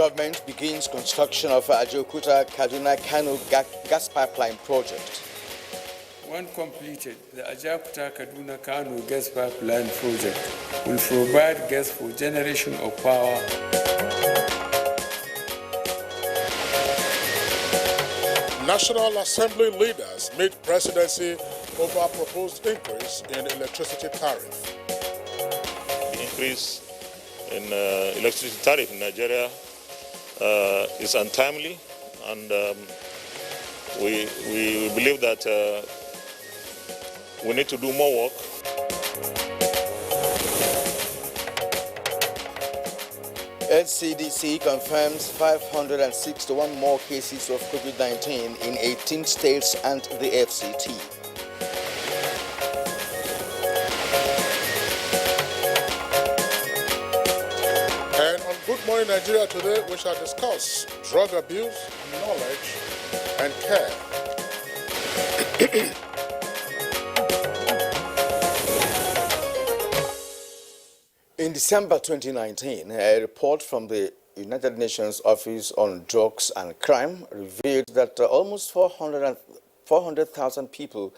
government begins construction of Ajaokuta-Kaduna-Kano gas pipeline project. When completed, the Ajaokuta-Kaduna-Kano gas pipeline project will provide gas for generation of power. National Assembly leaders meet presidency over proposed increase in electricity tariff. The increase in electricity tariff in Nigeria is untimely, and we believe that we need to do more work. NCDC confirms 561 more cases of COVID-19 in 18 states and the FCT. And on Good Morning Nigeria today, we shall discuss drug abuse, knowledge, and care. In December 2019, a report from the United Nations Office on Drugs and Crime revealed that almost 400,000 people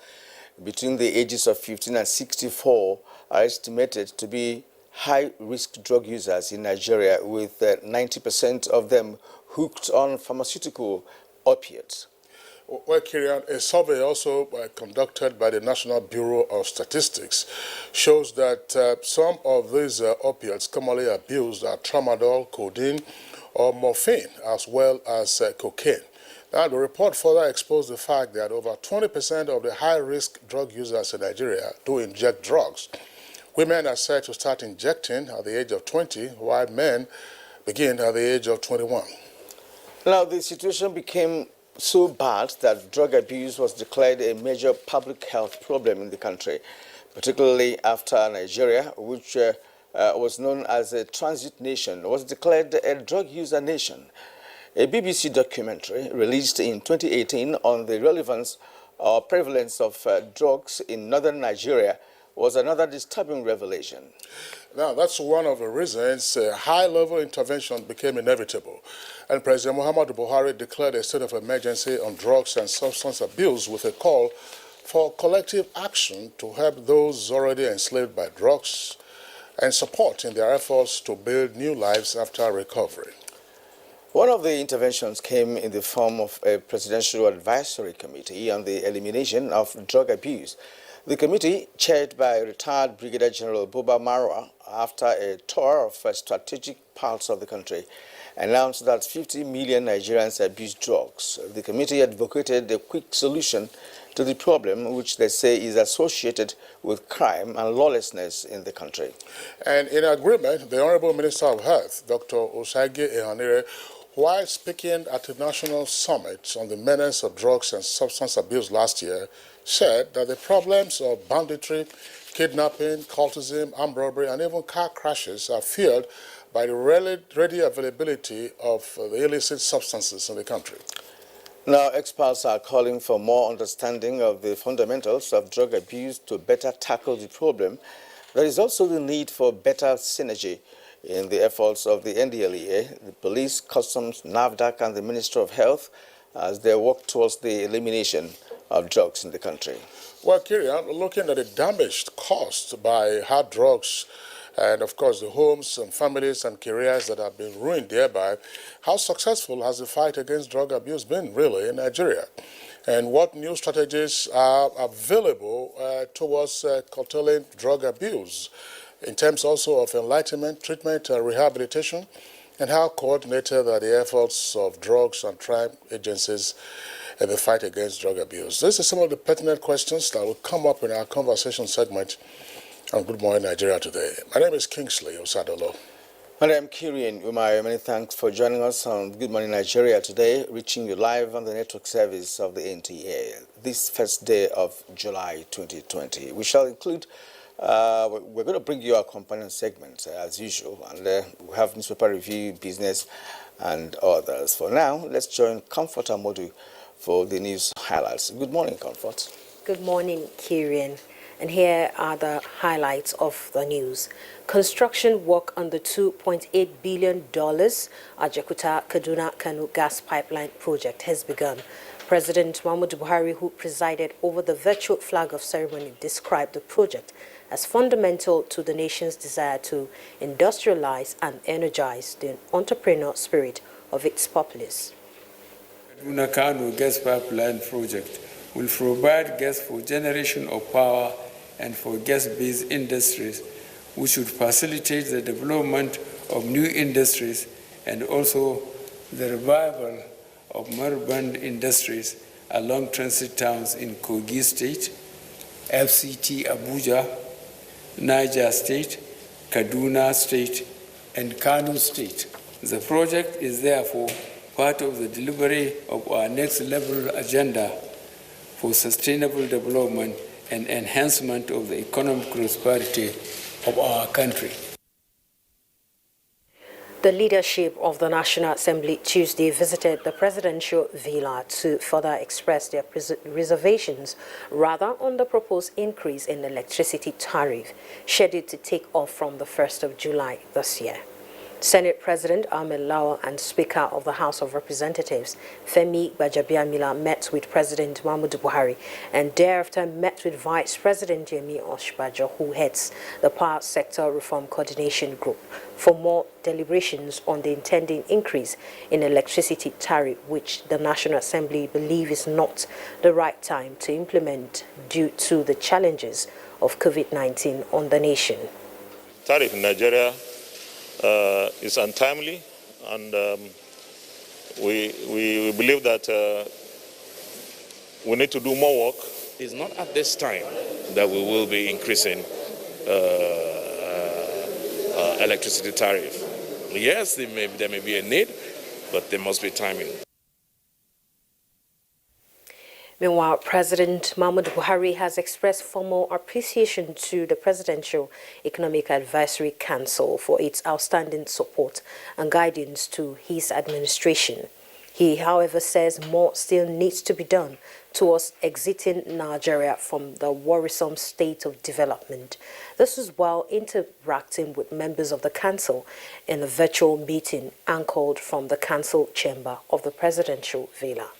between the ages of 15 and 64 are estimated to be high-risk drug users in Nigeria, with 90% of them hooked on pharmaceutical opiates. Well, Kirian, a survey also conducted by the National Bureau of Statistics shows that some of these opiates commonly abused are tramadol, codeine, or morphine, as well as cocaine. Now, the report further exposed the fact that over 20% of the high-risk drug users in Nigeria do inject drugs. Women are said to start injecting at the age of 20, while men begin at the age of 21. Now, the situation became so bad that drug abuse was declared a major public health problem in the country, particularly after Nigeria, which was known as a transit nation, was declared a drug user nation. A BBC documentary released in 2018 on the relevance or prevalence of drugs in northern Nigeria was another disturbing revelation. Now, that's one of the reasons high-level intervention became inevitable. And President Muhammadu Buhari declared a state of emergency on drugs and substance abuse with a call for collective action to help those already enslaved by drugs and support in their efforts to build new lives after recovery. One of the interventions came in the form of a presidential advisory committee on the elimination of drug abuse. The committee, chaired by retired Brigadier General Buba Marwa, after a tour of strategic parts of the country, announced that 50 million Nigerians abuse drugs. The committee advocated a quick solution to the problem, which they say is associated with crime and lawlessness in the country. And in agreement, the Honorable Minister of Health, Dr. Osage Ehanire, while speaking at the National Summit on the menace of drugs and substance abuse last year, said that the problems of banditry, kidnapping, cultism, armed robbery, and even car crashes are fueled by the ready availability of the illicit substances in the country. Now, experts are calling for more understanding of the fundamentals of drug abuse to better tackle the problem. There is also the need for better synergy in the efforts of the NDLEA, the police, customs, NAFDAC, and the Ministry of Health as they work towards the elimination of drugs in the country. Well, Kirian, looking at the damage caused by hard drugs and, of course, the homes and families and careers that have been ruined thereby, how successful has the fight against drug abuse been, really, in Nigeria? And what new strategies are available towards curtailing drug abuse in terms also of enlightenment, treatment, rehabilitation, and how coordinated are the efforts of drugs and crime agencies in the fight against drug abuse? These are some of the pertinent questions that will come up in our conversation segment on Good Morning Nigeria today. My name is Kingsley Osadolo. And I'm Kirian Umar. Many thanks for joining us on Good Morning Nigeria today, reaching you live on the network service of the NTA this first day of July 2020. We shall include we're going to bring you our companion segments as usual, and we have newspaper review, business, and others. For now, let's join Comfort Amodu for the news highlights. Good morning, Comfort. Good morning, Kirian. And here are the highlights of the news. Construction work on the $2.8 billion Ajaokuta Kaduna Kano gas pipeline project has begun. President Muhammadu Buhari, who presided over the virtual flag-off ceremony, described the project as fundamental to the nation's desire to industrialize and energize the entrepreneurial spirit of its populace. Kaduna Kano gas pipeline project will provide gas for generation of power and for gas-based industries, which should facilitate the development of new industries and also the revival of urban industries along transit towns in Kogi State, FCT Abuja, Niger State, Kaduna State, and Kano State. The project is therefore part of the delivery of our next level agenda for sustainable development and enhancement of the economic prosperity of our country. The leadership of the National Assembly Tuesday visited the presidential villa to further express their reservations rather on the proposed increase in electricity tariff scheduled to take off from the 1st of July this year. Senate President Ahmed Lawal and Speaker of the House of Representatives Femi Gbajabiamila met with President Muhammadu Buhari and thereafter met with Vice President Yemi Osinbajo, who heads the Power Sector Reform Coordination Group, for more deliberations on the intending increase in electricity tariff, which the National Assembly believe is not the right time to implement due to the challenges of COVID-19 on the nation. Tariff in Nigeria is untimely, and we believe that we need to do more work. It's not at this time that we will be increasing electricity tariff. Yes, there may be a need, but there must be timing. Meanwhile, President Muhammadu Buhari has expressed formal appreciation to the Presidential Economic Advisory Council for its outstanding support and guidance to his administration. He, however, says more still needs to be done towards exiting Nigeria from the worrisome state of development. This is while interacting with members of the council in a virtual meeting anchored from the council chamber of the presidential villa.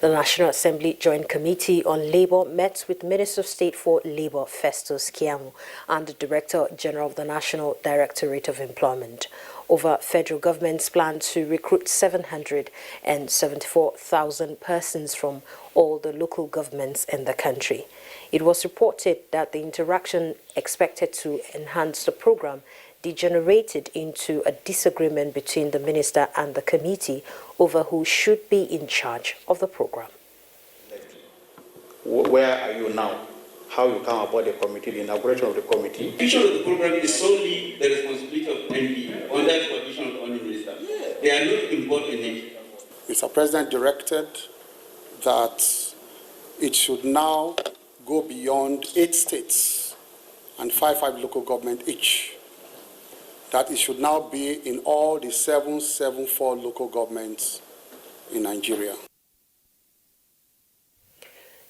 The National Assembly Joint Committee on Labour met with Minister of State for Labour Festus Keyamo and the Director General of the National Directorate of Employment over federal government's plan to recruit 774,000 persons from all the local governments in the country. It was reported that the interaction expected to enhance the program degenerated into a disagreement between the minister and the committee over who should be in charge of the program. Where are you now? How you come about the committee, the inauguration of the committee? The vision of the program is solely the responsibility of MD under the supervision of the Honourable Minister. They are not involved in it. Mr. President directed that it should now go beyond 8 states and 5 local government each. That it should now be in all the 774 local governments in Nigeria.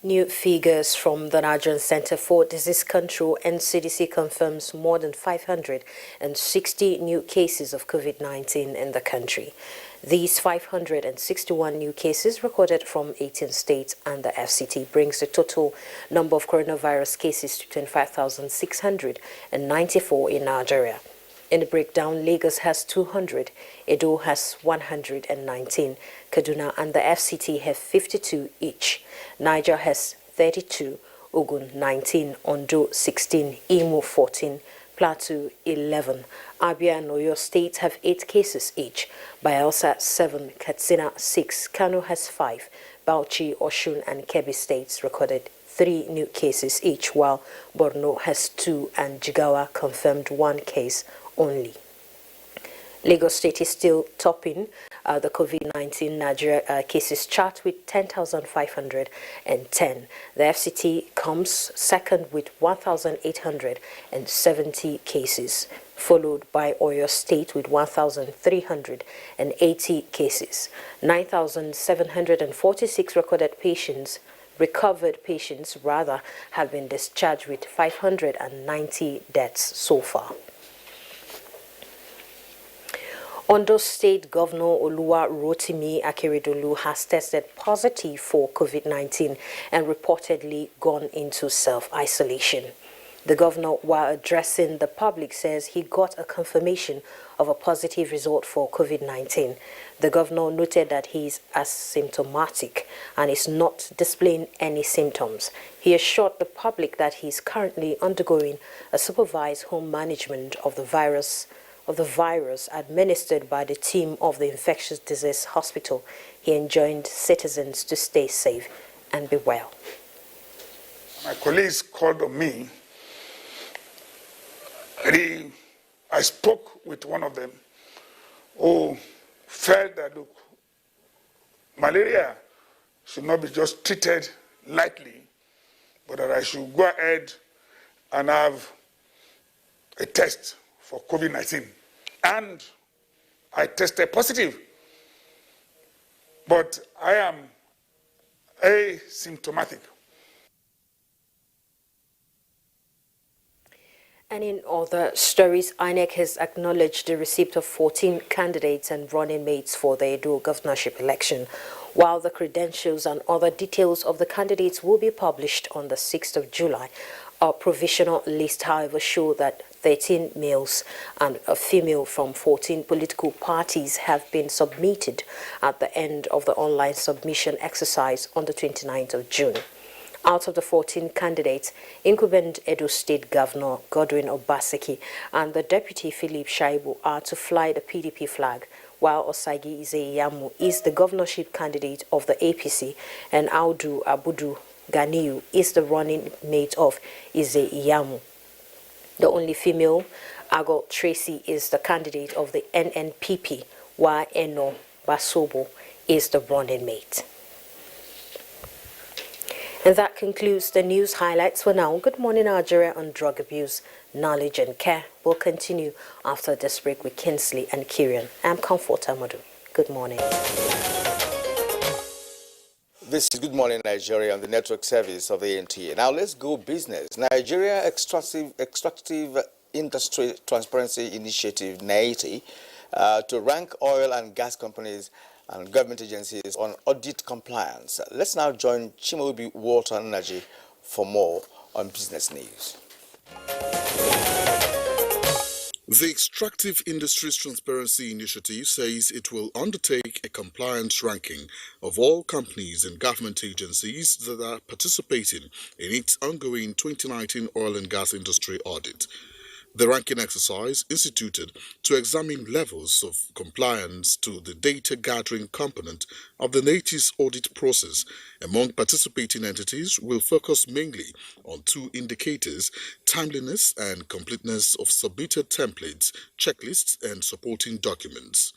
New figures from the Nigerian Center for Disease Control (NCDC) confirms more than 560 new cases of COVID-19 in the country. These 561 new cases recorded from 18 states and the FCT brings the total number of coronavirus cases to 25,694 in Nigeria. In the breakdown, Lagos has 200, Edo has 119, Kaduna and the FCT have 52 each. Niger has 32, Ogun 19, Ondo 16, Imo 14, Plateau 11. Abia and Oyo State have 8 cases each. Bayelsa 7, Katsina 6, Kano has 5. Bauchi, Oshun and Kebbi states recorded 3 new cases each, while Borno has 2 and Jigawa confirmed 1 case only. Lagos State is still topping the COVID-19 Nigeria cases chart with 10,510. The FCT comes second with 1,870 cases, followed by Oyo State with 1,380 cases. 9,746 recorded patients recovered patients rather have been discharged with 590 deaths so far. Ondo State Governor Oluwa Rotimi Akeredolu has tested positive for COVID-19 and reportedly gone into self-isolation. The governor, while addressing the public, says he got a confirmation of a positive result for COVID-19. The governor noted that he is asymptomatic and is not displaying any symptoms. He assured the public that he is currently undergoing a supervised home management of the virus administered by the team of the Infectious Disease Hospital. He enjoined citizens to stay safe and be well. My colleagues called on me. I spoke with one of them who felt that, look, malaria should not be just treated lightly, but that I should go ahead and have a test for COVID-19. And I tested positive, but I am asymptomatic. And in other stories, INEC has acknowledged the receipt of 14 candidates and running mates for the Edo governorship election, while the credentials and other details of the candidates will be published on the 6th of July. Our provisional list, however, show that 13 males and a female from 14 political parties have been submitted at the end of the online submission exercise on the 29th of June. Out of the 14 candidates, incumbent Edo State Governor Godwin Obaseki and the Deputy Philip Shaibu are to fly the PDP flag, while Osagi Ize-Iyamu is the governorship candidate of the APC and Audu Abudu Ganiyu is the running mate of Ize-Iyamu. The only female, Ago Tracy, is the candidate of the NNPP, while Eno Basobo is the running mate. And that concludes the news highlights for now. Good morning, Nigeria, on drug abuse, knowledge and care. We'll continue after this break with Kinsley and Kieran. I'm Comfort Amadou. Good morning. This is Good Morning Nigeria on the network service of the NTA. Now let's go business. Nigeria Extractive Industry Transparency Initiative, NEITI, to rank oil and gas companies and government agencies on audit compliance. Let's now join Chimobi Walter Naji for more on business news. The Extractive Industries Transparency Initiative says it will undertake a compliance ranking of all companies and government agencies that are participating in its ongoing 2019 oil and gas industry audit. The ranking exercise, instituted to examine levels of compliance to the data gathering component of the NEITI's audit process among participating entities, will focus mainly on two indicators: timeliness and completeness of submitted templates, checklists, and supporting documents.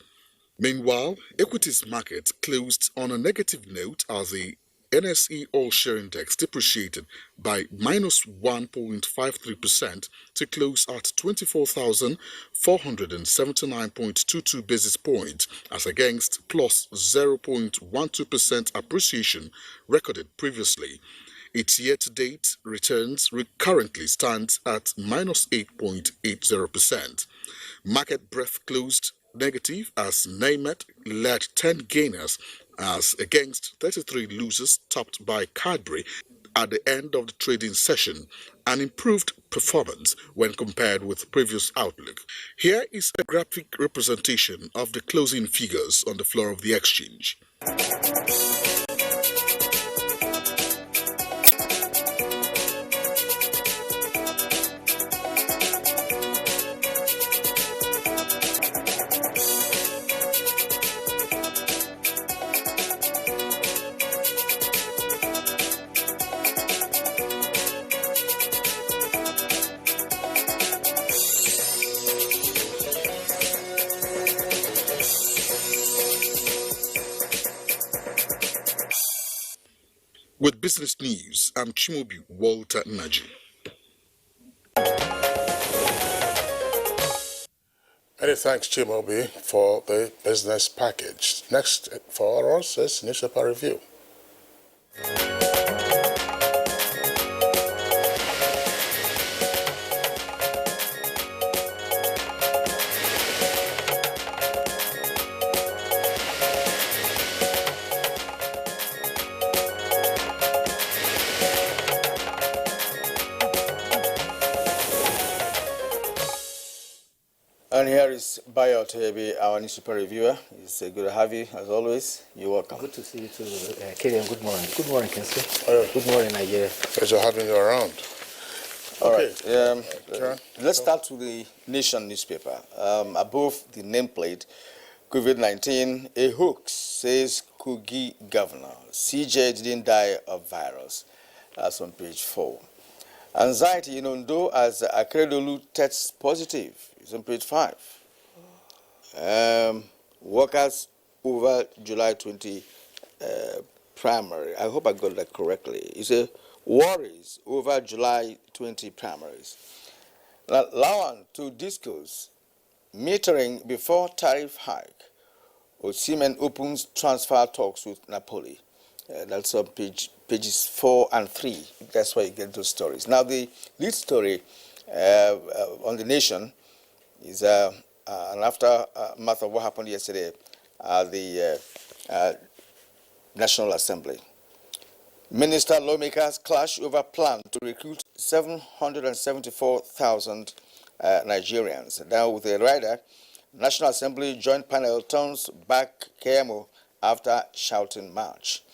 Meanwhile, equities market closed on a negative note as the NSE All-Share Index depreciated by minus 1.53% to close at 24,479.22 basis points as against plus 0.12% appreciation recorded previously. Its year-to-date returns currently stands at minus 8.80%. Market breadth closed negative as NAMET led 10 gainers as against 33 losers, topped by Cadbury at the end of the trading session, an improved performance when compared with previous outlook. Here is a graphic representation of the closing figures on the floor of the exchange. With business news, I'm Chimobi Walter Naji. Many thanks, Chimobi, for the business package. Next for us is newspaper review. And here is Bayo Toyebi, our newspaper reviewer. It's good to have you, as always. You're welcome. Good to see you too, Kerry, and good morning. Good morning, Kinsley. Good morning, Nigeria. Pleasure having you around. All right. Let's start with the Nation newspaper. Above the nameplate, COVID-19, a hoax, says Kogi governor. CJ didn't die of virus. That's on page 4. Anxiety in Ondo as Akeredolu tests positive. It's on page 5. Workers over July 20 primary. I hope I got that correctly. It's a worries over July 20 primaries. Lawan to discuss metering before tariff hike. Osimhen opens transfer talks with Napoli. That's on pages 4 and 3. That's where you get those stories. Now, the lead story on the Nation is an aftermath of what happened yesterday at the National Assembly. Minister lawmakers clash over plan to recruit 774,000 Nigerians. Now, with a rider, National Assembly joint panel turns back KMO after shouting march.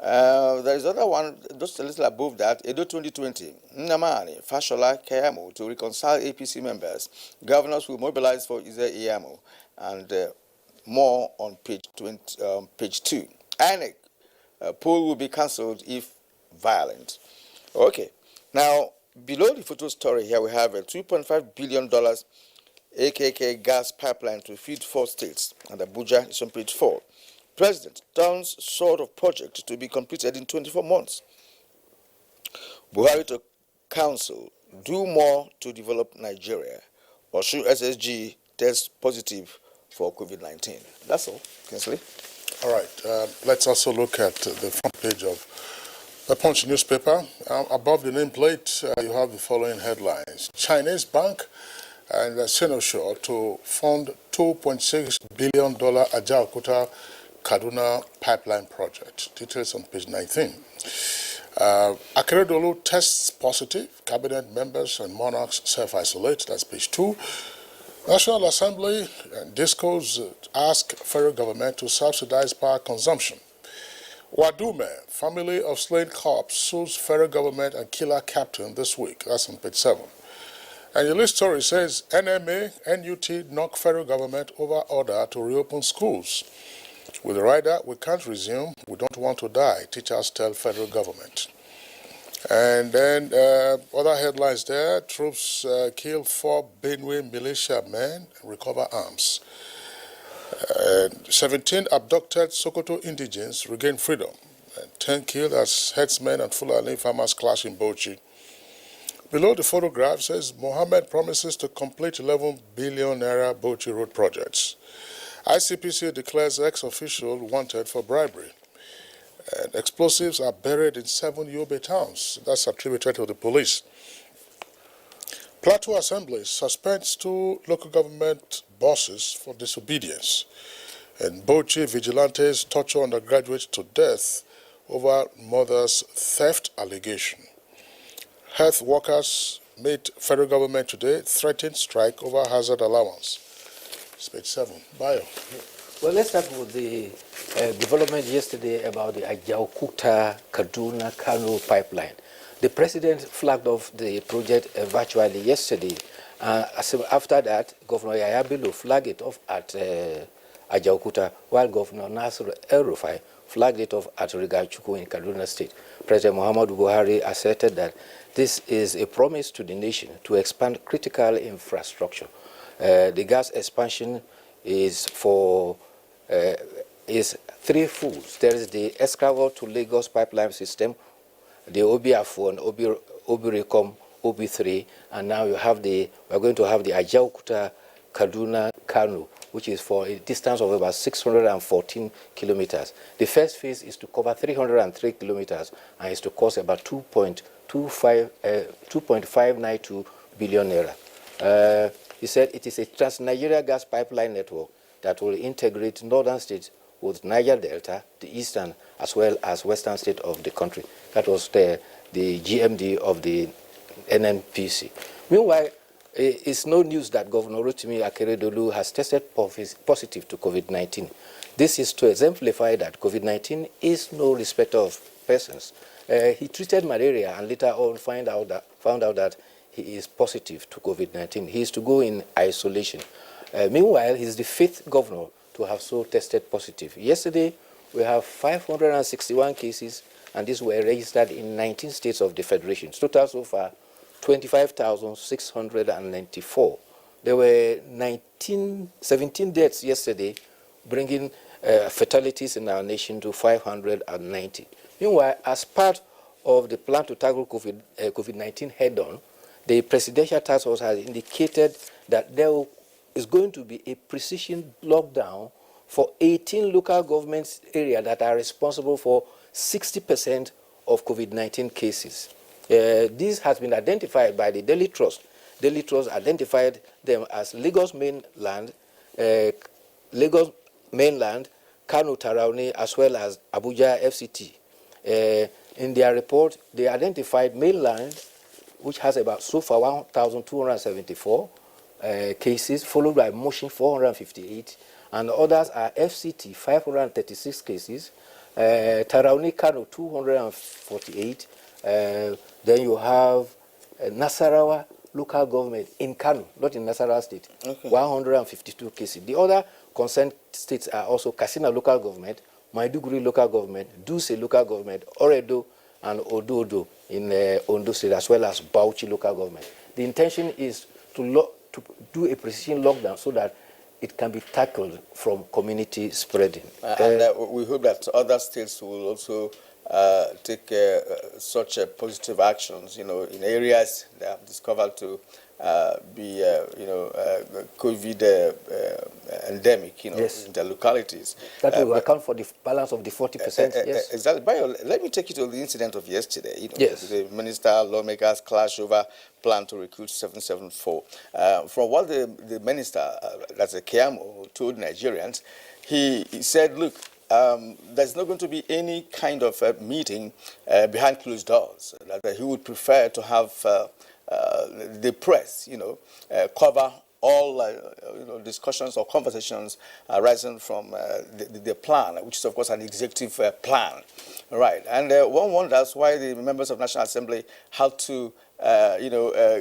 There is other one, just a little above that, Edo 2020. Nnamani, Fashola, KMO to reconcile APC members. Governors will mobilize for Ize Iyamo. And more on page 2. INEC, poll will be cancelled if violent. Okay. Now, below the photo story here, we have a $2.5 billion AKK gas pipeline to feed 4 states. And Abuja is on page 4. President turns sort of project to be completed in 24 months. Buhari to council, do more to develop Nigeria. Or should SSG test positive for COVID-19? That's all, Kinsley. All right. Let's also look at the front page of the Punch newspaper. Above the nameplate, you have the following headlines. Chinese bank and Sinosure to fund $2.6 billion Ajaokuta Kaduna pipeline project. Details on page 19. Akeredolu tests positive. Cabinet members and monarchs self-isolate. That's page 2. National Assembly and Discos ask federal government to subsidize power consumption. Wadume, family of slain cops, sues federal government and killer captain this week. That's on page 7. And your list story says NMA, NUT knock federal government over order to reopen schools. With the rider, we can't resume. We don't want to die. Teachers tell federal government. And then other headlines there. Troops kill 4 Benue militia men, recover arms. 17 abducted Sokoto indigents regain freedom. And 10 killed as herdsmen and Fulani farmers clash in Bauchi. Below the photograph says Mohammed promises to complete 11 billion naira Bauchi road projects. ICPC declares ex-official wanted for bribery. And explosives are buried in 7 Yobe towns. That's attributed to the police. Plateau Assembly suspends 2 local government bosses for disobedience. And Bauchi vigilantes torture undergraduates to death over mother's theft allegation. Health workers meet federal government today, threatened strike over hazard allowance. It's page 7. Bio. Well, let's start with the development yesterday about the Ajaokuta Kaduna Kano pipeline. The president flagged off the project virtually yesterday. After that, Governor Yahya Bello flagged it off at Ajaokuta, while Governor Nasir El-Rufai flagged it off at Rigachuku in Kaduna State. President Muhammadu Buhari asserted that this is a promise to the nation to expand critical infrastructure. The gas expansion is for is 3 folds. There is the Escravor to Lagos pipeline system, the Obiafo and Obiricom OB3, and now we're going to have the Ajaokuta Kaduna Kano, which is for a distance of about 614 kilometers. The first phase is to cover 303 kilometers and is to cost about 2.592 billion naira. He said it is a trans-Nigeria gas pipeline network that will integrate northern states with Niger Delta, the eastern as well as western state of the country. That was the GMD of the NNPC. Meanwhile, It's no news that Governor Rotimi Akeredolu has tested positive to COVID-19. This is to exemplify that COVID-19 is no respecter of persons. He treated malaria and later on found out that he is positive to COVID-19. He is to go in isolation. Meanwhile, he's the 5th governor to have so tested positive. Yesterday, we have 561 cases, and these were registered in 19 states of the Federation. Total so far, 25,694. There were 17 deaths yesterday, bringing fatalities in our nation to 590. Meanwhile, as part of the plan to tackle COVID-19 head-on, the Presidential Task Force has indicated that there is going to be a precision lockdown for 18 local government areas that are responsible for 60% of COVID-19 cases. This has been identified by the Daily Trust. Daily Trust identified them as Lagos Mainland, Kano Tarauni, as well as Abuja FCT. In their report, they identified mainland, which has about so far 1,274 cases, followed by Mushin 458, and others are FCT 536 cases, Tarauni Kano 248, then you have Nasarawa local government in Kano, not in Nasarawa state, 152 cases. The other concerned states are also Katsina local government, Maiduguri local government, Duse local government, Oredo and Ododo in Ondo state, as well as Bauchi local government. The intention is to do a precision lockdown so that it can be tackled from community spreading. And we hope that other states will also take such positive actions, in areas that have discovered to be, COVID endemic, yes, in the localities. That will account for the balance of the 40%, yes. Exactly. Bayo, let me take you to the incident of yesterday. Yes. The minister, lawmakers clash over plan to recruit 774. From what the minister, that's a Kiamo, told Nigerians, he said, look, there's not going to be any kind of meeting behind closed doors. That he would prefer to have the press, cover all discussions or conversations arising from the plan, which is of course an executive plan, right? And one wonders why the members of National Assembly had to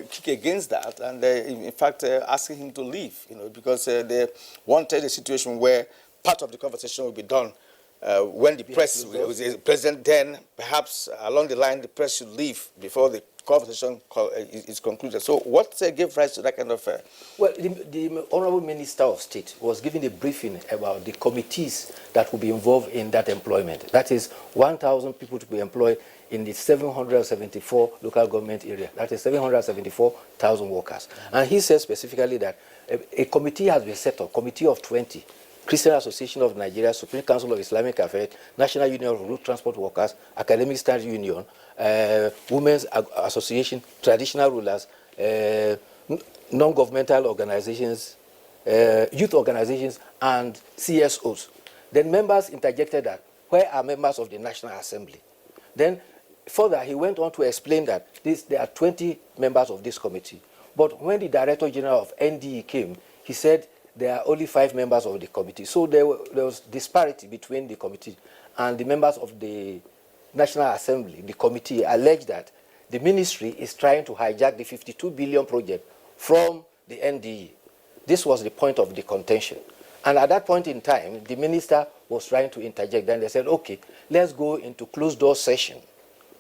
kick against that, and in fact asking him to leave, because they wanted a situation where part of the conversation will be done when the press was present. Then perhaps along the line the press should leave before the conversation is concluded. So what gave rise to that kind of... Well, the Honorable Minister of State was giving a briefing about the committees that will be involved in that employment. That is 1,000 people to be employed in the 774 local government area. That is 774,000 workers. And he said specifically that a committee has been set up, committee of 20, Christian Association of Nigeria, Supreme Council of Islamic Affairs, National Union of Road Transport Workers, Academic Staff Union, Women's Association, Traditional Rulers, non-governmental organizations, youth organizations, and CSOs. Then members interjected that, where are members of the National Assembly? Then further, he went on to explain that there are 20 members of this committee. But when the Director General of NDE came, he said there are only 5 members of the committee. So there was disparity between the committee, and the members of the National Assembly, the committee, alleged that the ministry is trying to hijack the 52 billion project from the NDE. This was the point of the contention. And at that point in time, the minister was trying to interject. Then they said, okay, let's go into closed-door session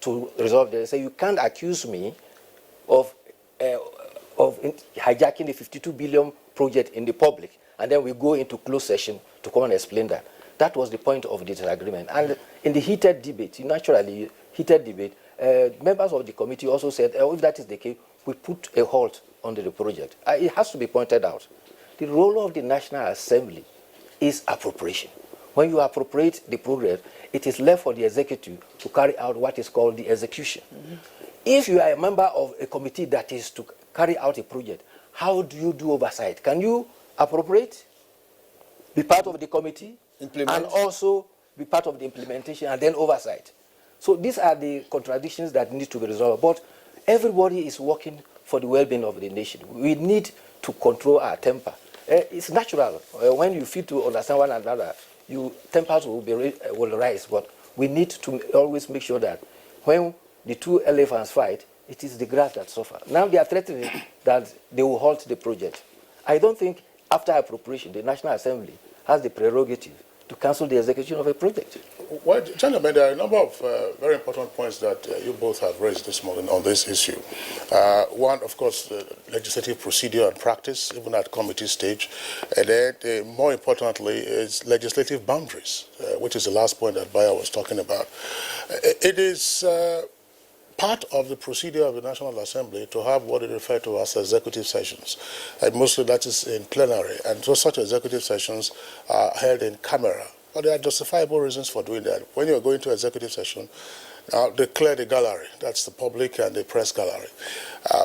to resolve this. They said, you can't accuse me of hijacking the 52 billion project in the public, and then we go into closed session to come and explain that. That was the point of the disagreement. And in the heated debate, naturally heated debate, members of the committee also said, if that is the case, we put a halt on the project. It has to be pointed out. The role of the National Assembly is appropriation. When you appropriate the project, it is left for the executive to carry out what is called the execution. Mm-hmm. If you are a member of a committee that is to carry out a project, how do you do oversight? Can you appropriate, be part of the committee, and also be part of the implementation and then oversight? So these are the contradictions that need to be resolved. But everybody is working for the well-being of the nation. We need to control our temper. It's natural. When you feel to understand one another, your tempers will rise. But we need to always make sure that when the two elephants fight, it is the grass that suffers. Now they are threatening that they will halt the project. I don't think after appropriation, the National Assembly has the prerogative to cancel the execution of a project. Well, gentlemen, there are a number of very important points that you both have raised this morning on this issue. One, of course, legislative procedure and practice, even at committee stage. And then, more importantly, is legislative boundaries, which is the last point that Bayo was talking about. It is part of the procedure of the National Assembly to have what they refer to as executive sessions. And mostly that is in plenary. And so such executive sessions are held in camera. But there are justifiable reasons for doing that. When you're going to executive session, they clear the gallery. That's the public and the press gallery.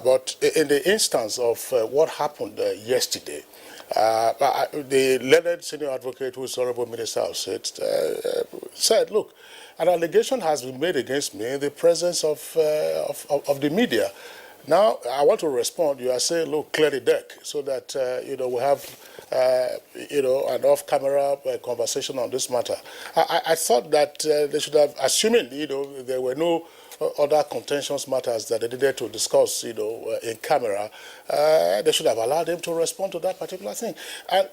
But in the instance of what happened yesterday, the learned senior advocate, who is Honorable Minister of State, said, look, an allegation has been made against me in the presence of the media. Now, I want to respond. You are saying, look, clear the deck so that, we have, an off-camera conversation on this matter. I thought that they should have, assuming, there were no other contentious matters that they needed to discuss, in camera, they should have allowed them to respond to that particular thing. And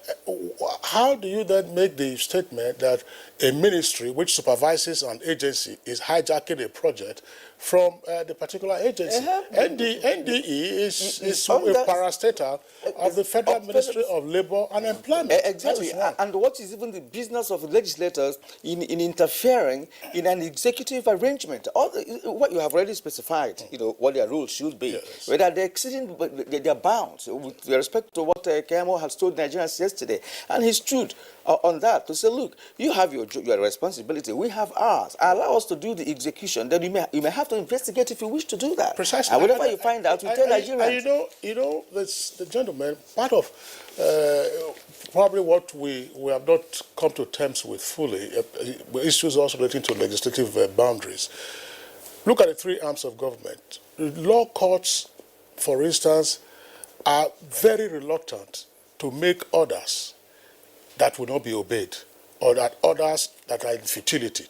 how do you then make the statement that a ministry which supervises an agency is hijacking a project from the particular agency? NDE is a parastatal of the Federal Ministry of Labour and Employment. Exactly. And what is even the business of the legislators in interfering in an executive arrangement? What you have already specified, what their rules should be. Yes. Whether they're exceeding their bounds with respect to what Kemo has told Nigerians yesterday. And he stood on that to say, look, you have your responsibility, we have ours. Allow us to do the execution. Then you may have to investigate if you wish to do that. Precisely. And whatever you find out, you tell Nigerians. The gentleman, part of probably what we have not come to terms with fully, issues also relating to legislative boundaries. Look at the three arms of government. Law courts, for instance, are very reluctant to make orders that will not be obeyed, or that orders that are in futility.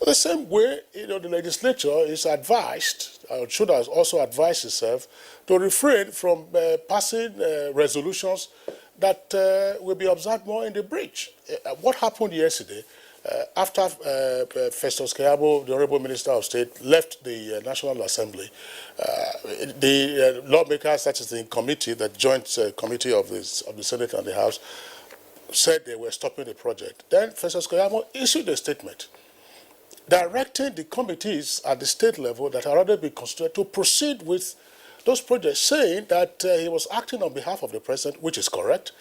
The same way, the legislature is advised, or should also advise itself, to refrain from passing resolutions that will be observed more in the breach. What happened yesterday, after Festus Keyamo, the Honorable Minister of State, left the National Assembly, the lawmakers, such as the committee, the joint committee of the Senate and the House, said they were stopping the project. Then Festus Keyamo issued a statement directing the committees at the state level that are already been constituted to proceed with those projects, saying that he was acting on behalf of the president, which is correct,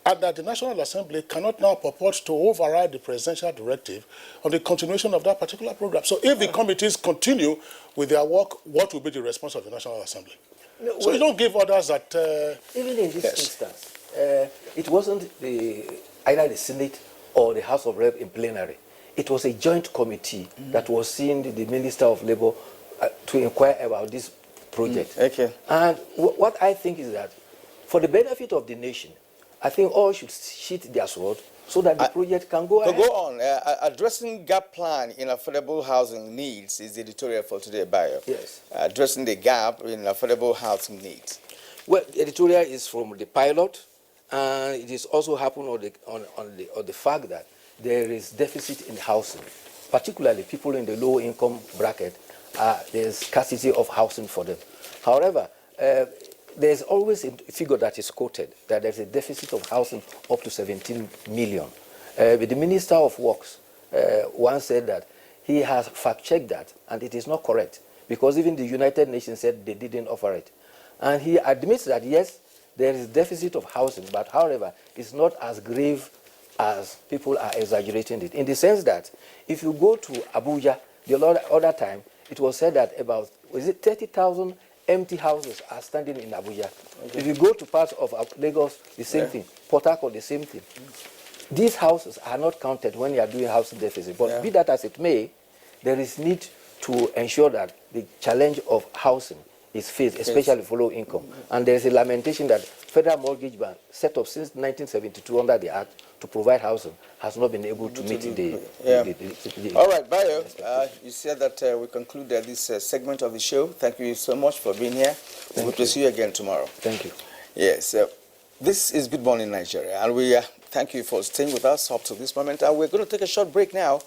and that the National Assembly cannot now purport to override the presidential directive on the continuation of that particular program. So if the committees continue with their work, what will be the response of the National Assembly? No, so you don't give orders that... even in this instance, it wasn't either the Senate or the House of Rep in plenary. It was a joint committee that was seeing the Minister of Labour to inquire about this project. Okay. And what I think is that for the benefit of the nation, I think all should sheath their sword so that the project can go ahead. To go on, addressing gap plan in affordable housing needs is the editorial for today, Bayo. Yes. Addressing the gap in affordable housing needs. Well, the editorial is from the pilot, and it is also happened on the fact that there is deficit in housing, particularly people in the low income bracket. There's scarcity of housing for them. However, there's always a figure that is quoted, that there's a deficit of housing up to 17 million. But the Minister of Works once said that he has fact-checked that, and it is not correct, because even the United Nations said they didn't offer it. And he admits that, yes, there is deficit of housing, but however, it's not as grave as people are exaggerating it, in the sense that if you go to Abuja, the other time, it was said that about, 30,000 empty houses are standing in Abuja. Okay. If you go to parts of Lagos, the same thing. Port Harcourt, the same thing. These houses are not counted when you are doing housing deficit. But be that as it may, there is need to ensure that the challenge of housing is faced, especially for low income. And there is a lamentation that Federal Mortgage Bank, set up since 1972 under the Act to provide housing, has not been able to meet the All right, Bayo, you said that we conclude this segment of the show. Thank you so much for being here. We'll see you again tomorrow. Thank you. Yes, this is Good Morning Nigeria, and we thank you for staying with us up to this moment. And we're going to take a short break now.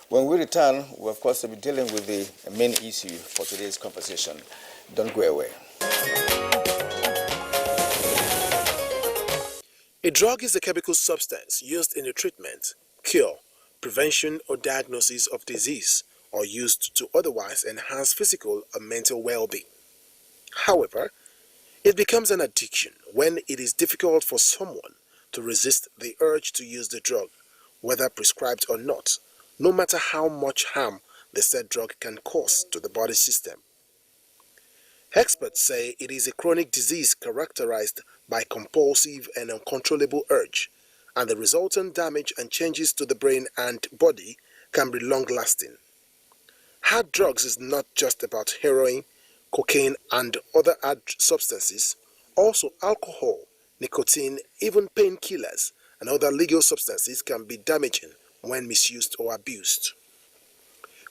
When we return, we'll of course be dealing with the main issue for today's conversation. Don't go away. A drug is a chemical substance used in the treatment, cure, prevention, or diagnosis of disease, or used to otherwise enhance physical or mental well-being. However, it becomes an addiction when it is difficult for someone to resist the urge to use the drug, whether prescribed or not, no matter how much harm the said drug can cause to the body system. Experts say it is a chronic disease characterized by compulsive and uncontrollable urge, and the resultant damage and changes to the brain and body can be long-lasting. Hard drugs is not just about heroin, cocaine, and other hard substances. Also, alcohol, nicotine, even painkillers, and other legal substances can be damaging when misused or abused.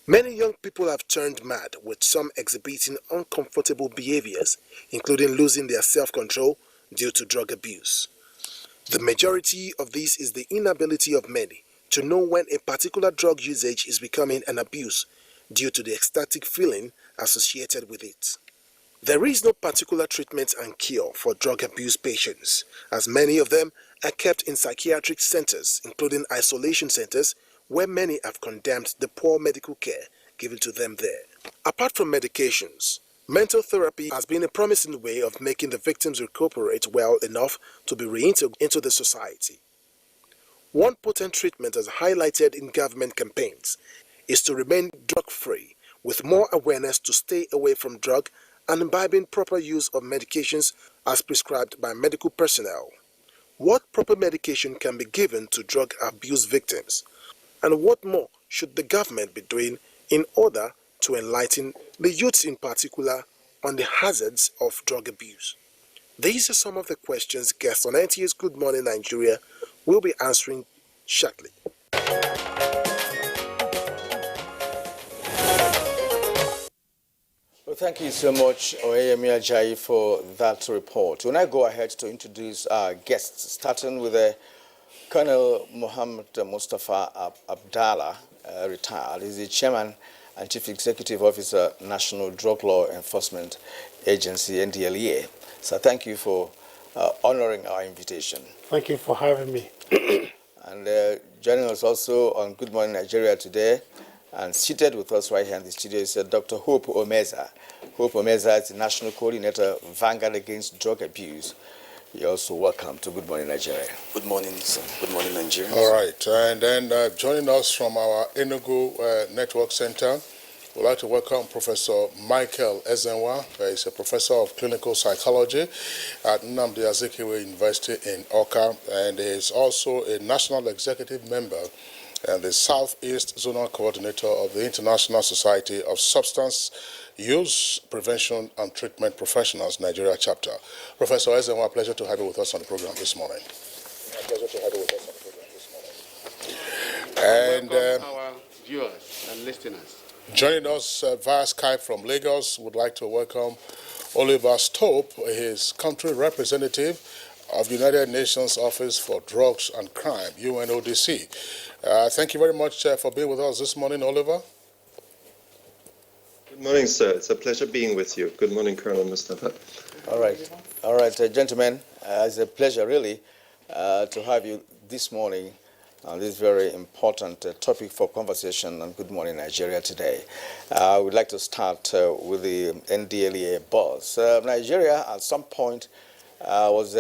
Many young people have turned mad, with some exhibiting uncomfortable behaviors, including losing their self-control due to drug abuse. The majority of this is the inability of many to know when a particular drug usage is becoming an abuse due to the ecstatic feeling associated with it. There is no particular treatment and cure for drug abuse patients, as many of them are kept in psychiatric centers, including isolation centers, where many have condemned the poor medical care given to them there. Apart from medications, mental therapy has been a promising way of making the victims recuperate well enough to be reintegrated into the society. One potent treatment, as highlighted in government campaigns, is to remain drug-free, with more awareness to stay away from drug and imbibing proper use of medications as prescribed by medical personnel. What proper medication can be given to drug abuse victims? And what more should the government be doing in order to enlighten the youths in particular on the hazards of drug abuse? These are some of the questions guests on NTA's Good Morning Nigeria will be answering shortly. Well, thank you so much, Oyemi Ajayi, for that report. When I go ahead to introduce our guests, starting with Colonel Muhammad Mustafa Abdallah, retired. He's the Chairman and Chief Executive Officer, National Drug Law Enforcement Agency, NDLEA. So thank you for honoring our invitation. Thank you for having me. And joining us also on Good Morning Nigeria today, and seated with us right here in the studio is Dr. Hope Omeza. Hope Omeza is the National Coordinator, Vanguard Against Drug Abuse. You're also welcome to Good Morning Nigeria. Good morning, sir. Good morning, Nigeria. All right, and then joining us from our Enugu Network Center, we'd like to welcome Professor Michael Ezenwa. He's a professor of clinical psychology at Nnamdi Azikiwe University in Awka, and is also a national executive member and the Southeast Zonal Coordinator of the International Society of Substance Use Prevention and Treatment Professionals, Nigeria chapter. Professor Ezenwa, pleasure to have you with us on the program this morning. Pleasure to have you with us on the program this morning. And welcome our viewers and listeners. Joining us via Skype from Lagos, would like to welcome Oliver Stope, his country representative of the United Nations Office for Drugs and Crime, UNODC. Thank you very much for being with us this morning, Oliver. Good morning, sir. It's a pleasure being with you. Good morning, Colonel Mustafa. All right, gentlemen. It's a pleasure, really, to have you this morning on this very important topic for conversation on Good Morning Nigeria today. I would like to start with the NDLEA boss. Nigeria, at some point, was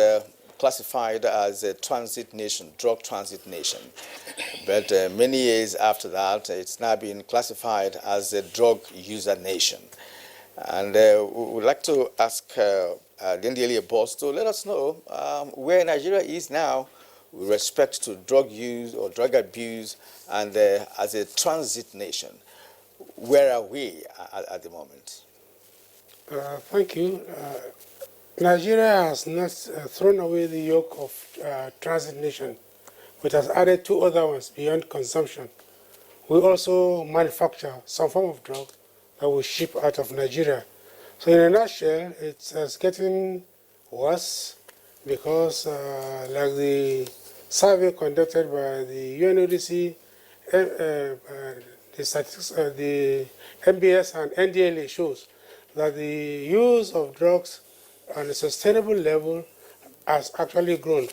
classified as a transit nation, drug transit nation. But many years after that, it's now been classified as a drug user nation. And we would like to ask the NDLEA boss to let us know where Nigeria is now with respect to drug use or drug abuse, and as a transit nation. Where are we at the moment? Thank you. Nigeria has not thrown away the yoke of transit nation, but has added two other ones beyond consumption. We also manufacture some form of drug that we ship out of Nigeria. So in a nutshell, it's getting worse because like the survey conducted by the UNODC, the statistics, the MBS and NDLA shows that the use of drugs on a sustainable level has actually grown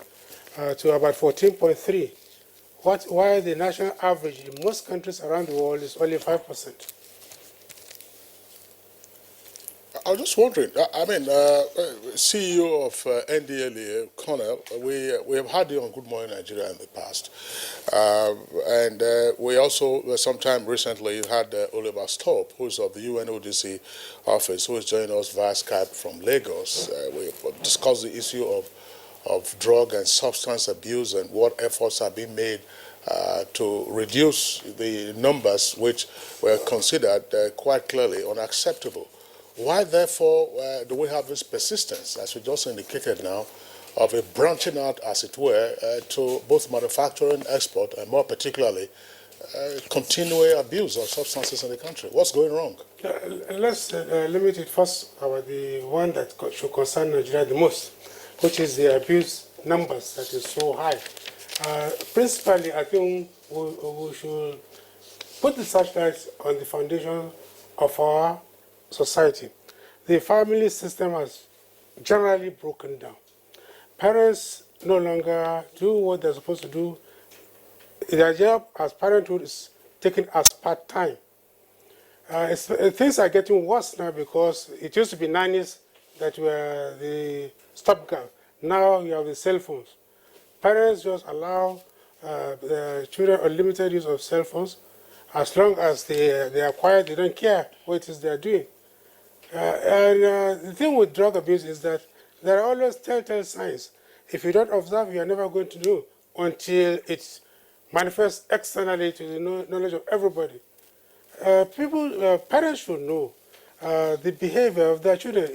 to about 14.3, while the national average in most countries around the world is only 5%. I was just wondering, CEO of NDLA, Colonel, we have had you on Good Morning Nigeria in the past. We also, sometime recently, had Oliver Stope, who's of the UNODC office, who is joining us via Skype from Lagos. We discussed the issue of drug and substance abuse and what efforts are being made to reduce the numbers which were considered quite clearly unacceptable. Why, therefore, do we have this persistence, as we just indicated now, of a branching out, as it were, to both manufacturing, export, and more particularly, continuing abuse of substances in the country? What's going wrong? Let's limit it first about the one that should concern Nigeria the most, which is the abuse numbers that is so high. Principally, I think we should put the searchlight on the foundation of our society. The family system has generally broken down. Parents no longer do what they're supposed to do. Their job as parenthood is taken as part-time. Things are getting worse now because it used to be nannies that were the stopgap. Now you have the cell phones. Parents just allow their children unlimited use of cell phones. As long as they are quiet, they don't care what it is they are doing. The thing with drug abuse is that there are always telltale signs. If you don't observe, you are never going to know until it manifests externally to the knowledge of everybody. Parents should know the behavior of their children.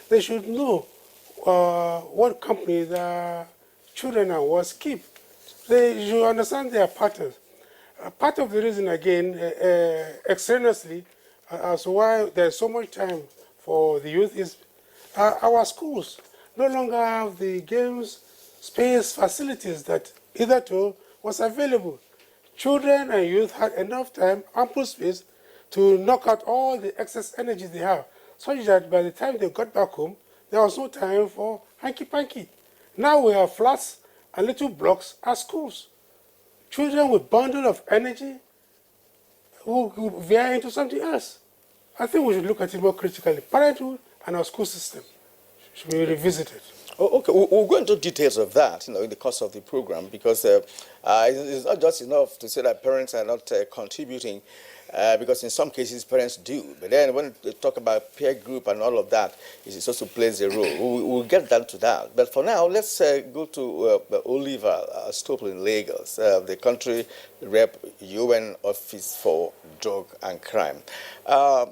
They should know what company their children and was keep. They should understand their patterns. Part of the reason, again, extraneously, as to why there's so much time for the youth is our schools no longer have the games, space, facilities that hitherto was available. Children and youth had enough time, ample space, to knock out all the excess energy they have, such that by the time they got back home, there was no time for hanky-panky. Now we have flats and little blocks as schools. Children with bundle of energy will veer into something else. I think we should look at it more critically. Parenthood and our school system should be revisited. Oh, okay, we'll go into details of that, in the course of the program, because it's not just enough to say that parents are not contributing, because in some cases parents do. But then when they talk about peer group and all of that, it also plays a role. We'll get down to that. But for now, let's go to Oliver Stope in Lagos, the country rep UN Office for Drug and Crime.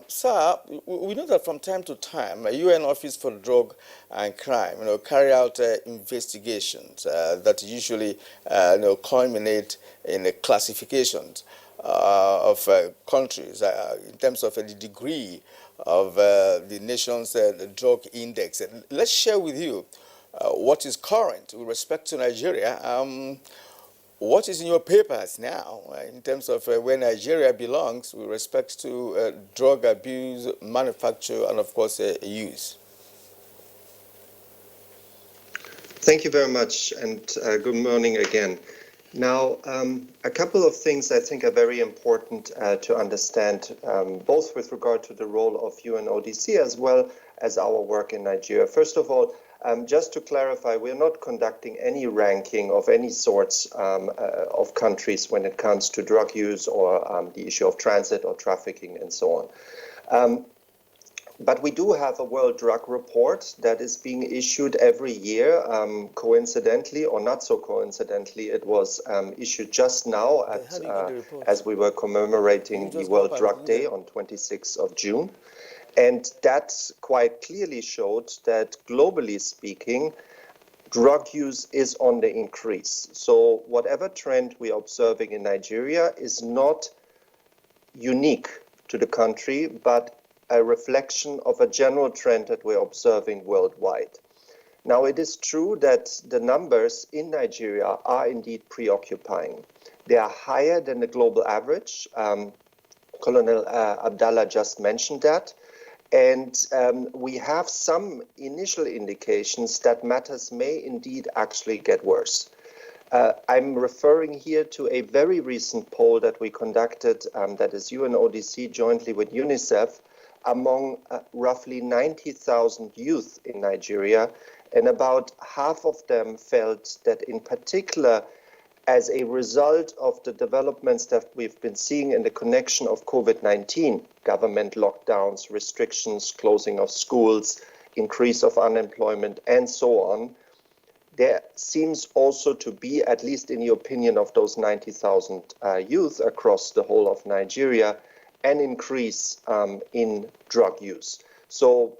Sir, we know that from time to time, UN Office for Drug and Crime, carry out investigations that usually, culminate in classifications of countries in terms of the degree of the nation's drug index. Let's share with you what is current with respect to Nigeria. What is in your papers now in terms of where Nigeria belongs with respect to drug abuse, manufacture, and of course use? Thank you very much, and good morning again. Now, a couple of things I think are very important to understand, both with regard to the role of UNODC as well as our work in Nigeria. First of all, just to clarify, we're not conducting any ranking of any sorts of countries when it comes to drug use or the issue of transit or trafficking and so on. But we do have a World Drug Report that is being issued every year. Coincidentally, or not so coincidentally, it was issued just now as we were commemorating the World Drug Day on 26th of June. And that quite clearly showed that globally speaking, drug use is on the increase. So whatever trend we are observing in Nigeria is not unique to the country, but a reflection of a general trend that we're observing worldwide. Now, it is true that the numbers in Nigeria are indeed preoccupying. They are higher than the global average. Colonel Abdallah just mentioned that. And we have some initial indications that matters may indeed actually get worse. I'm referring here to a very recent poll that we conducted, that is UNODC jointly with UNICEF, among roughly 90,000 youth in Nigeria, and about half of them felt that in particular, as a result of the developments that we've been seeing in the connection of COVID-19, government lockdowns, restrictions, closing of schools, increase of unemployment, and so on, there seems also to be, at least in the opinion of those 90,000 youth across the whole of Nigeria, an increase in drug use. So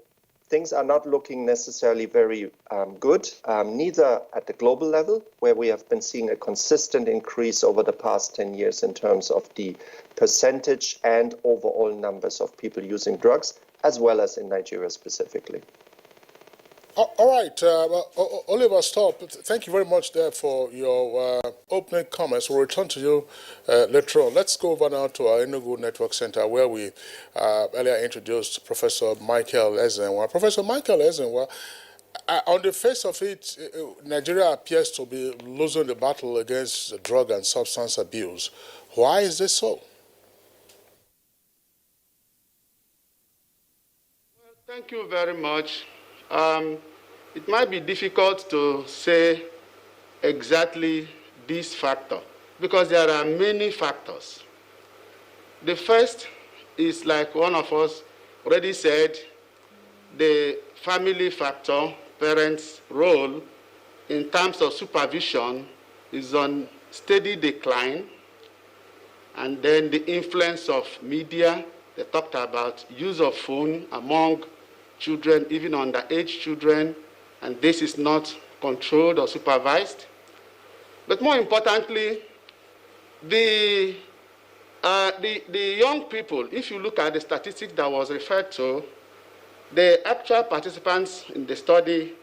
things are not looking necessarily very good, neither at the global level, where we have been seeing a consistent increase over the past 10 years in terms of the percentage and overall numbers of people using drugs, as well as in Nigeria specifically. All right, Oliver, stop. Thank you very much there for your opening comments. We'll return to you later on. Let's go over now to our Enugu Network Center, where we earlier introduced Professor Michael Ezenwa. Professor Michael Ezenwa, on the face of it, Nigeria appears to be losing the battle against drug and substance abuse. Why is this so? Well, thank you very much. It might be difficult to say exactly this factor because there are many factors. The first is, like one of us already said, the family factor, parents' role in terms of supervision is on steady decline. And then the influence of media, they talked about use of phone among children, even underage children, and this is not controlled or supervised. But more importantly, the young people, if you look at the statistics that was referred to, the actual participants in the study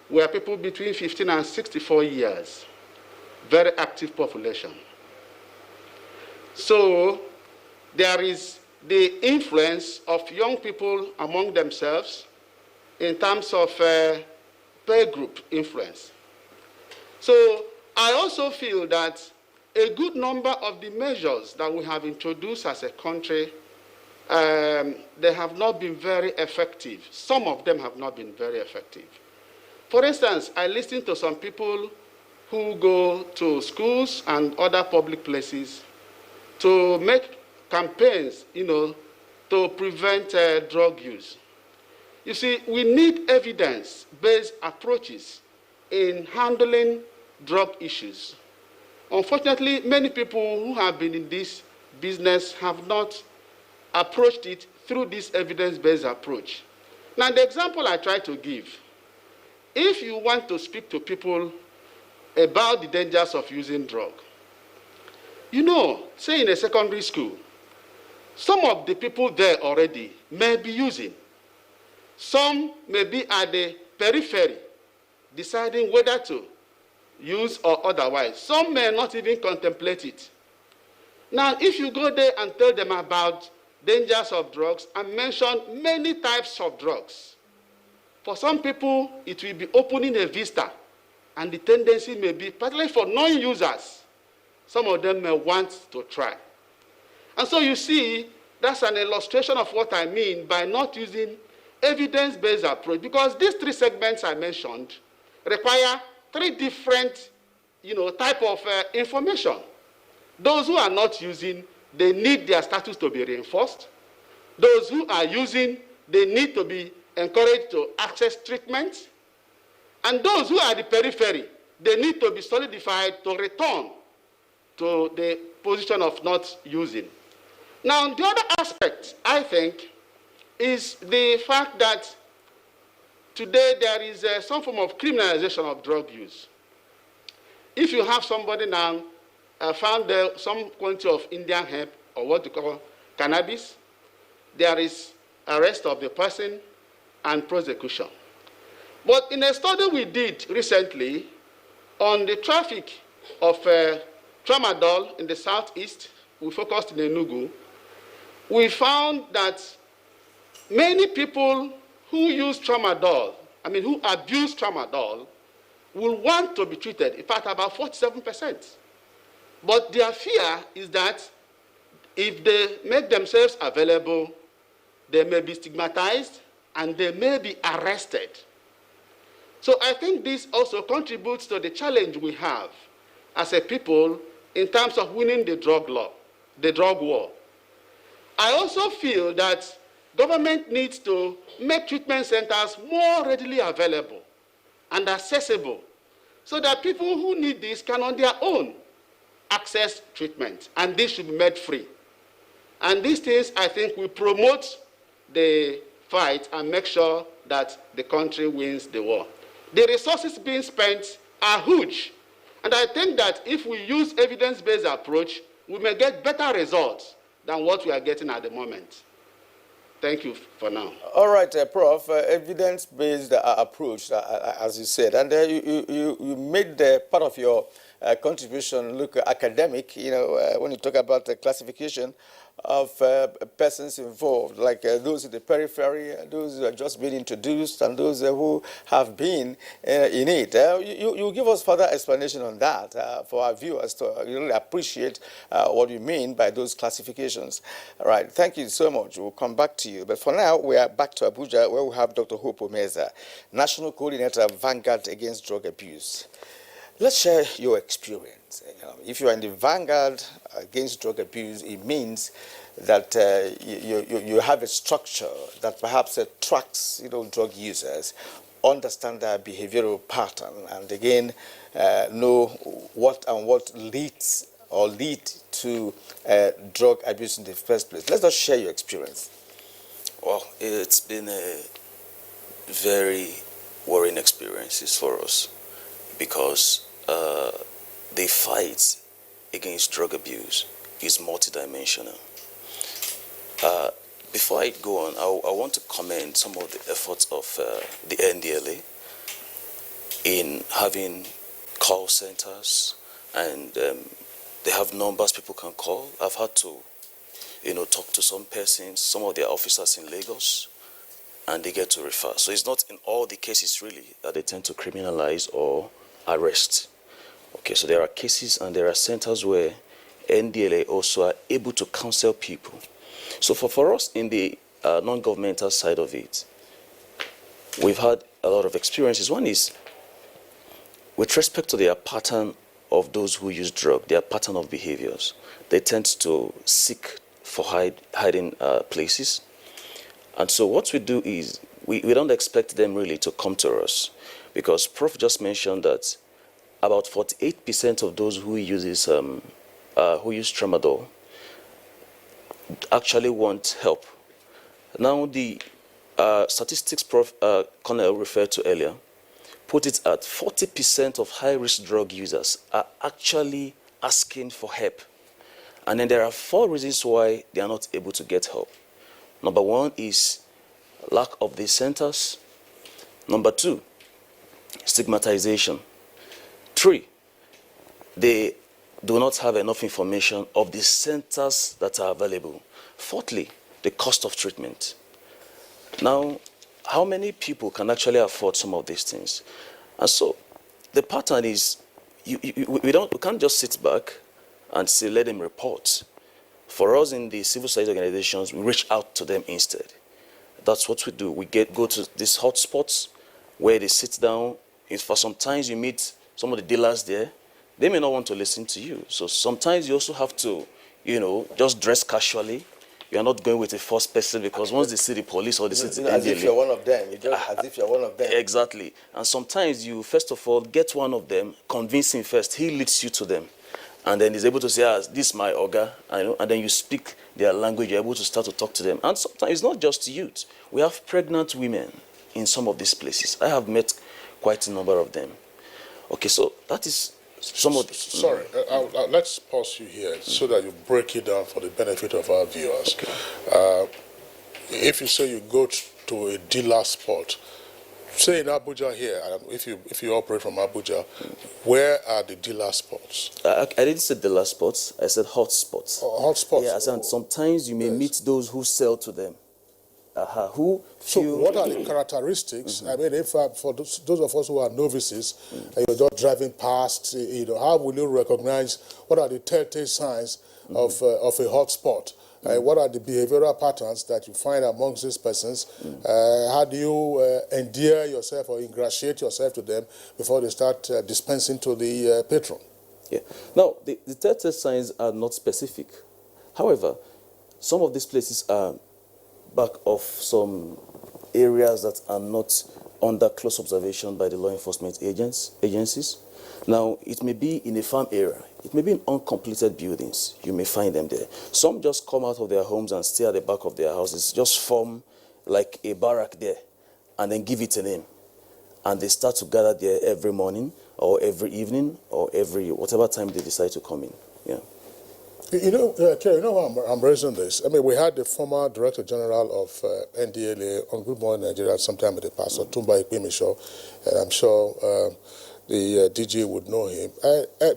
were people between 15 and 64 years, very active population. So there is the influence of young people among themselves in terms of peer group influence. So I also feel that a good number of the measures that we have introduced as a country, they have not been very effective. Some of them have not been very effective. For instance, I listened to some people who go to schools and other public places to make campaigns, to prevent drug use. You see, we need evidence-based approaches in handling drug issues. Unfortunately, many people who have been in this business have not approached it through this evidence-based approach. Now, the example I try to give, if you want to speak to people about the dangers of using drug, say in a secondary school, some of the people there already may be using. Some may be at the periphery, deciding whether to use or otherwise. Some may not even contemplate it. Now, if you go there and tell them about dangers of drugs and mention many types of drugs, for some people, it will be opening a vista, and the tendency may be, particularly for non-users, some of them may want to try. And so you see, that's an illustration of what I mean by not using evidence-based approach, because these three segments I mentioned require three different type of information. Those who are not using, they need their status to be reinforced. Those who are using, they need to be encouraged to access treatment. And those who are at the periphery, they need to be solidified to return to the position of not using. Now, the other aspect, I think, is the fact that today there is some form of criminalization of drug use. If you have somebody now found some quantity of Indian hemp, or what you call cannabis, there is arrest of the person and prosecution. But in a study we did recently on the traffic of tramadol in the southeast, we focused in Enugu, we found that many people who use tramadol, who abuse tramadol, will want to be treated, in fact, about 47%. But their fear is that if they make themselves available, they may be stigmatized and they may be arrested. So I think this also contributes to the challenge we have as a people in terms of winning the drug war. I also feel that government needs to make treatment centers more readily available and accessible so that people who need this can on their own access treatment, and this should be made free. And these things, I think, will promote the fight and make sure that the country wins the war. The resources being spent are huge, and I think that if we use evidence-based approach, we may get better results than what we are getting at the moment. Thank you for now. All right, Prof, evidence-based approach, as you said, and you made part of your contribution look academic, when you talk about the classification of persons involved, like those in the periphery, those who are just being introduced, and those who have been in it. You give us further explanation on that for our viewers to really appreciate what you mean by those classifications. All right, thank you so much. We'll come back to you. But for now, we are back to Abuja, where we have Dr. Hope Omeza, National Coordinator of Vanguard Against Drug Abuse. Let's share your experience. If you are in the vanguard against drug abuse, it means that you have a structure that perhaps tracks drug users, understand their behavioral pattern, and again know what leads or lead to drug abuse in the first place. Let's just share your experience. Well, it's been a very worrying experiences for us, because the fight against drug abuse is multidimensional. Before I go on, I want to commend some of the efforts of the NDLA in having call centers, and they have numbers people can call. I've had to, talk to some persons, some of their officers in Lagos, and they get to refer. So it's not in all the cases really that they tend to criminalize or arrest. Okay, so there are cases and there are centers where NDLA also are able to counsel people. So for us in the non-governmental side of it, we've had a lot of experiences. One is with respect to their pattern of those who use drug, their pattern of behaviors. They tend to seek for hiding places. And so what we do is we don't expect them really to come to us, because Prof just mentioned that about 48% of those who use tramadol actually want help. Now the statistics Prof Connell referred to earlier put it at 40% of high-risk drug users are actually asking for help. And then there are 4 reasons why they are not able to get help. Number 1 is lack of these centers. Number 2, stigmatization. 3, they do not have enough information of the centers that are available. 4thly, the cost of treatment. Now, how many people can actually afford some of these things? And so the pattern is we can't just sit back and say, let them report. For us in the civil society organizations, we reach out to them instead. That's what we do. We go to these hotspots where they sit down. For sometimes you meet some of the dealers there. They may not want to listen to you. So sometimes you also have to, just dress casually. You are not going with a first person, because once they see the police or they see the as if you're one of them. You just as if you're one of them. Exactly. And sometimes you, first of all, get one of them, convince him first. He leads you to them. And then he's able to say, this is my Oga, and then you speak their language, you're able to start to talk to them. And sometimes it's not just youth. We have pregnant women in some of these places. I have met quite a number of them. Okay, so that is some of the... Sorry, let's pause you here so that you break it down for the benefit of our viewers. Okay. If you say you go to a dealer spot, say in Abuja here, if you operate from Abuja, where are the dealer spots? I didn't say dealer spots, I said hot spots. Oh, hot spots? Yeah, and sometimes you may meet those who sell to them. So what are the characteristics? I mean, if for those of us who are novices, you're just driving past, how will you recognize what are the telltale signs of a hot spot? What are the behavioral patterns that you find amongst these persons? How do you endear yourself or ingratiate yourself to them before they start dispensing to the patron? Yeah. Now, the telltale signs are not specific. However, some of these places are back of some areas that are not under close observation by the law enforcement agencies. Now, it may be in a farm area. It may be in uncompleted buildings. You may find them there. Some just come out of their homes and stay at the back of their houses, just form like a barrack there, and then give it a name. And they start to gather there every morning or every evening or every whatever time they decide to come in. Yeah. Kerry, why I'm raising this? I mean, we had the former Director General of NDLA on Good Morning Nigeria sometime in the past, Otumba Ikpemisho, and I'm sure the DG would know him.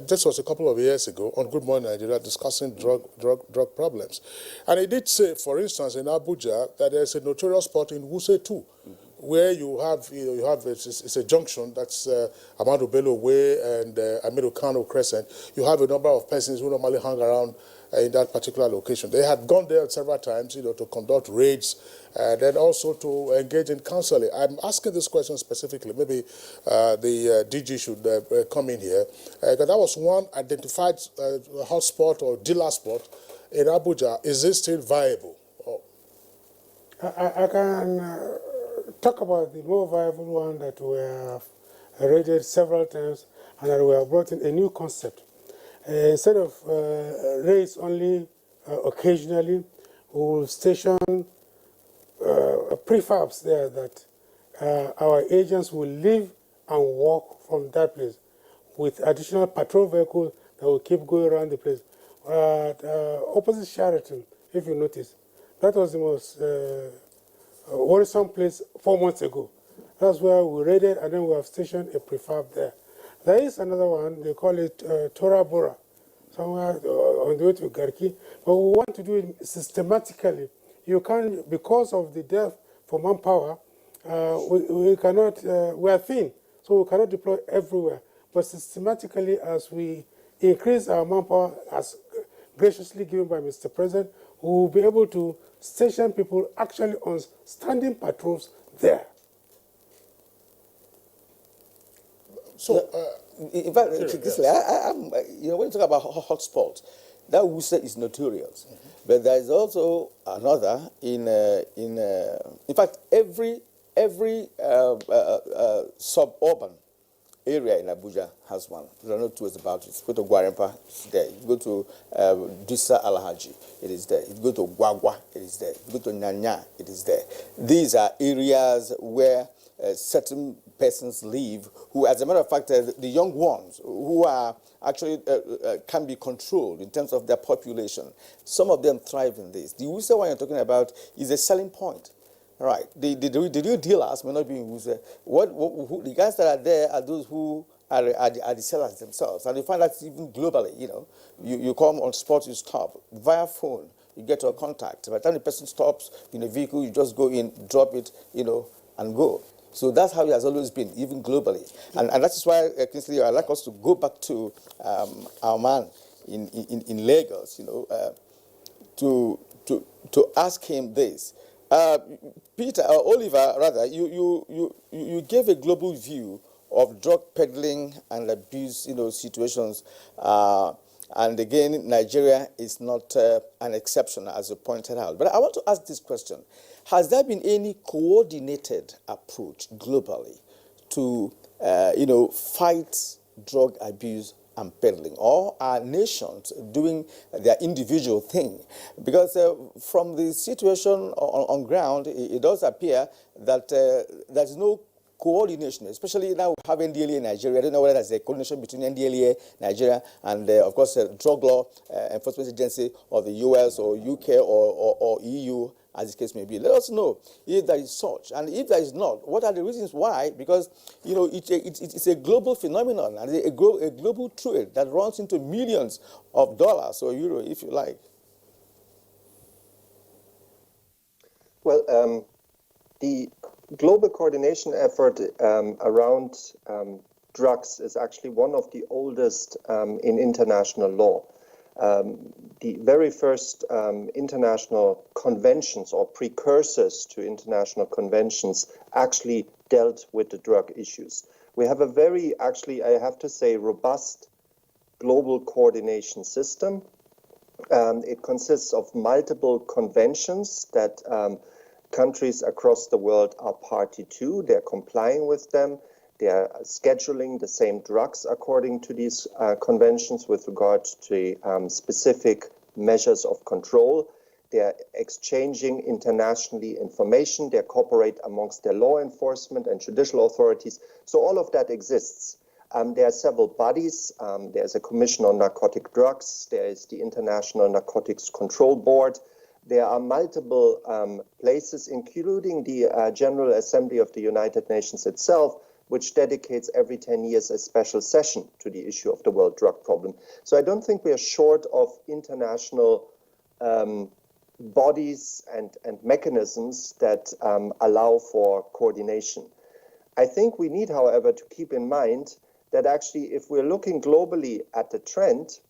This was a couple of years ago on Good Morning Nigeria discussing drug problems. And he did say, for instance, in Abuja, that there's a notorious spot in Wuse too, where you have it's a junction that's Amadu Bello Way and Amiru Kano Crescent. You have a number of persons who normally hang around in that particular location. They had gone there several times, to conduct raids and then also to engage in counseling. I'm asking this question specifically. Maybe the DG should come in here. Because that was one identified hotspot or dealer spot in Abuja. Is this still viable? I can talk about the more viable one that we have raided several times and that we have brought in a new concept. Instead of raids only occasionally, we will station prefabs there that our agents will live and walk from that place with additional patrol vehicles that will keep going around the place. Opposite Sheraton, if you notice, that was the most worrisome place 4 months ago. That's where we raided, and then we have stationed a prefab there. There is another one, they call it Tora Bora, somewhere on the way to Garki. But we want to do it systematically. You can't, because of the dearth for manpower, we cannot, we are thin, so we cannot deploy everywhere. But systematically, as we increase our manpower, as graciously given by Mr. President, we will be able to station people actually on standing patrols there. So, in fact, when you talk about hotspots, that Wuse is notorious. But there is also another in fact, every suburban area in Abuja has one. There are no two ways about it. You go to Gwarimpa, it's there. You go to Dusa Alhaji, it is there. You go to Gwagwa, it is there. You go to Nyanya, it is there. These are areas where certain persons live who, as a matter of fact, the young ones who are actually can be controlled in terms of their population. Some of them thrive in this. The Wuse one you're talking about is a selling point. Right. The real dealers may not be in Wuse. The guys that are there are those who are the sellers themselves. And you find that even globally, you come on spot, you stop. Via phone, you get a contact. By the time the person stops in a vehicle, you just go in, drop it, and go. So that's how it has always been, even globally. And that is why, Kingsley, I'd like us to go back to our man in Lagos, to ask him this. Peter, Oliver, rather, you gave a global view of drug peddling and abuse, situations. And again, Nigeria is not an exception, as you pointed out. But I want to ask this question. Has there been any coordinated approach globally to, fight drug abuse and peddling, or are nations doing their individual thing? Because from the situation on ground, it does appear that there's no coordination, especially now we have NDLEA in Nigeria. I don't know whether there's a coordination between NDLEA, Nigeria, and of course, Drug Law Enforcement Agency of the US or UK or EU, as the case may be. Let us know if there is such, and if there is not, what are the reasons why? Because you know it's a global phenomenon and a global trade that runs into millions of dollars or euro, if you like. Well, the global coordination effort around drugs is actually one of the oldest in international law. The very first international conventions or precursors to international conventions actually dealt with the drug issues. We have a very, actually, I have to say, robust global coordination system. It consists of multiple conventions that countries across the world are party to. They're complying with them. They're scheduling the same drugs according to these conventions with regard to specific measures of control. They're exchanging internationally information. They cooperate amongst their law enforcement and judicial authorities. So all of that exists. There are several bodies. There's a Commission on Narcotic Drugs. There is the International Narcotics Control Board. There are multiple places, including the General Assembly of the United Nations itself, which dedicates every 10 years a special session to the issue of the world drug problem. So I don't think we are short of international bodies and mechanisms that allow for coordination. I think we need, however, to keep in mind that actually if we're looking globally at the trend,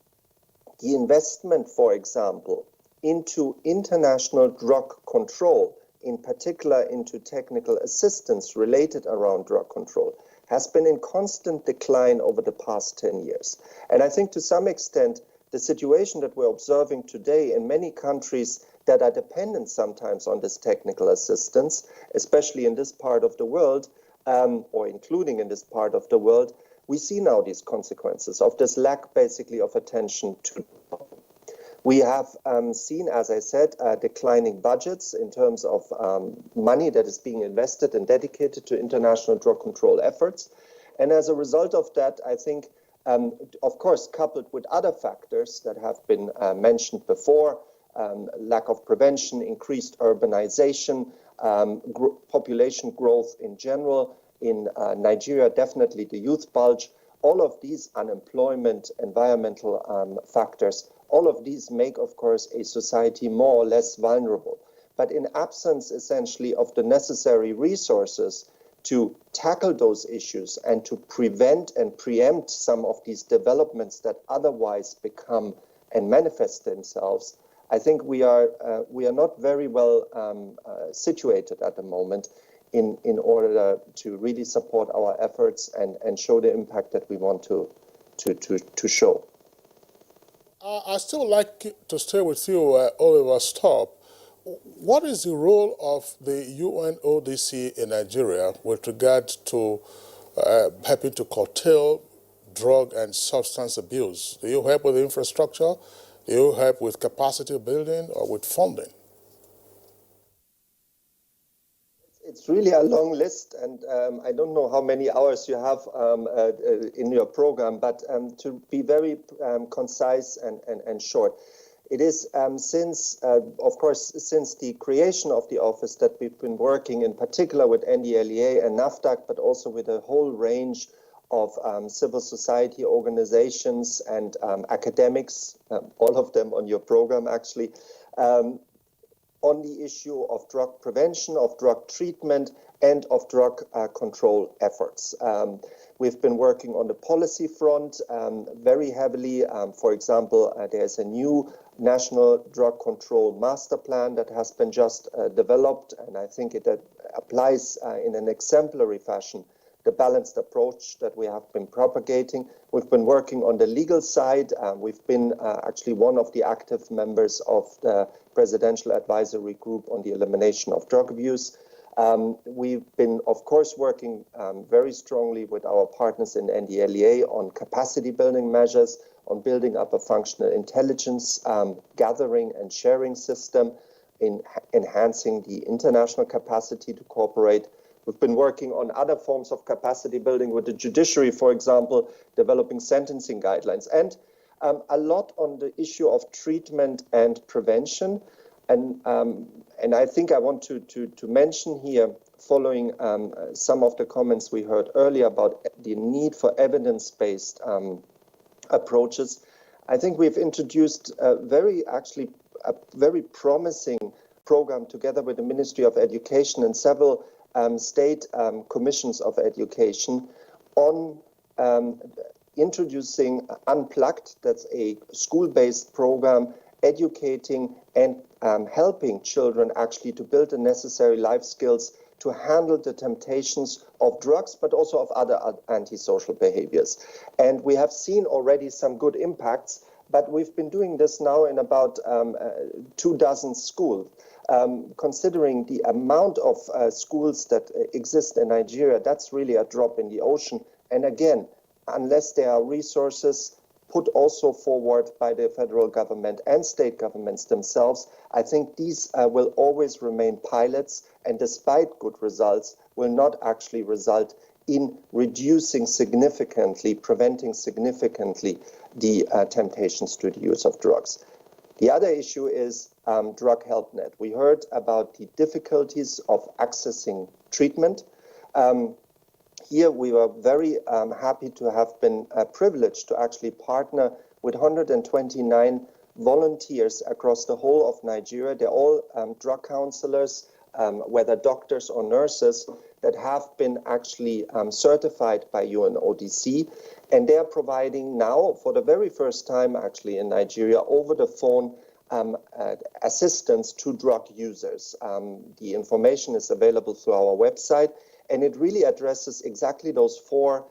the investment, for example, into international drug control, in particular into technical assistance related around drug control, has been in constant decline over the past 10 years. And I think to some extent, the situation that we're observing today in many countries that are dependent sometimes on this technical assistance, especially in this part of the world, or including in this part of the world, we see now these consequences of this lack basically of attention to. We have seen, as I said, declining budgets in terms of money that is being invested and dedicated to international drug control efforts. And as a result of that, I think, of course, coupled with other factors that have been mentioned before, lack of prevention, increased urbanization, population growth in general, in Nigeria, definitely the youth bulge, all of these unemployment, environmental factors, all of these make, of course, a society more or less vulnerable. But in absence, essentially, of the necessary resources to tackle those issues and to prevent and preempt some of these developments that otherwise become and manifest themselves, I think we are not very well situated at the moment in order to really support our efforts and show the impact that we want to show. I still like to stay with you, Oliver Stopp. What is the role of the UNODC in Nigeria with regard to helping to curtail drug and substance abuse? Do you help with infrastructure? Do you help with capacity building or with funding? It's really a long list, and I don't know how many hours you have in your program, but to be very concise and short, it is since the creation of the office that we've been working in particular with NDLEA and NAFDAC, but also with a whole range of civil society organizations and academics, all of them on your program actually, on the issue of drug prevention, of drug treatment, and of drug control efforts. We've been working on the policy front very heavily. For example, there's a new national drug control master plan that has been just developed, and I think it applies in an exemplary fashion the balanced approach that we have been propagating. We've been working on the legal side. We've been actually one of the active members of the Presidential Advisory Group on the Elimination of Drug Abuse. We've been, of course, working very strongly with our partners in NDLEA on capacity building measures, on building up a functional intelligence gathering and sharing system, in enhancing the international capacity to cooperate. We've been working on other forms of capacity building with the judiciary, for example, developing sentencing guidelines, and a lot on the issue of treatment and prevention. And I think I want to mention here, following some of the comments we heard earlier about the need for evidence-based approaches. I think we've introduced a very promising program together with the Ministry of Education and several state commissions of education on introducing Unplugged. That's a school-based program educating and helping children actually to build the necessary life skills to handle the temptations of drugs, but also of other antisocial behaviors. And we have seen already some good impacts, but we've been doing this now in about 24 schools. Considering the amount of schools that exist in Nigeria, that's really a drop in the ocean. And again, unless there are resources put also forward by the federal government and state governments themselves, I think these will always remain pilots, and despite good results, will not actually result in reducing significantly, preventing significantly the temptations to the use of drugs. The other issue is drug help net. We heard about the difficulties of accessing treatment. Here we were very happy to have been privileged to actually partner with 129 volunteers across the whole of Nigeria. They're all drug counselors, whether doctors or nurses, that have been actually certified by UNODC. And they're providing now, for the very first time actually in Nigeria, over the phone assistance to drug users. The information is available through our website, and it really addresses exactly those four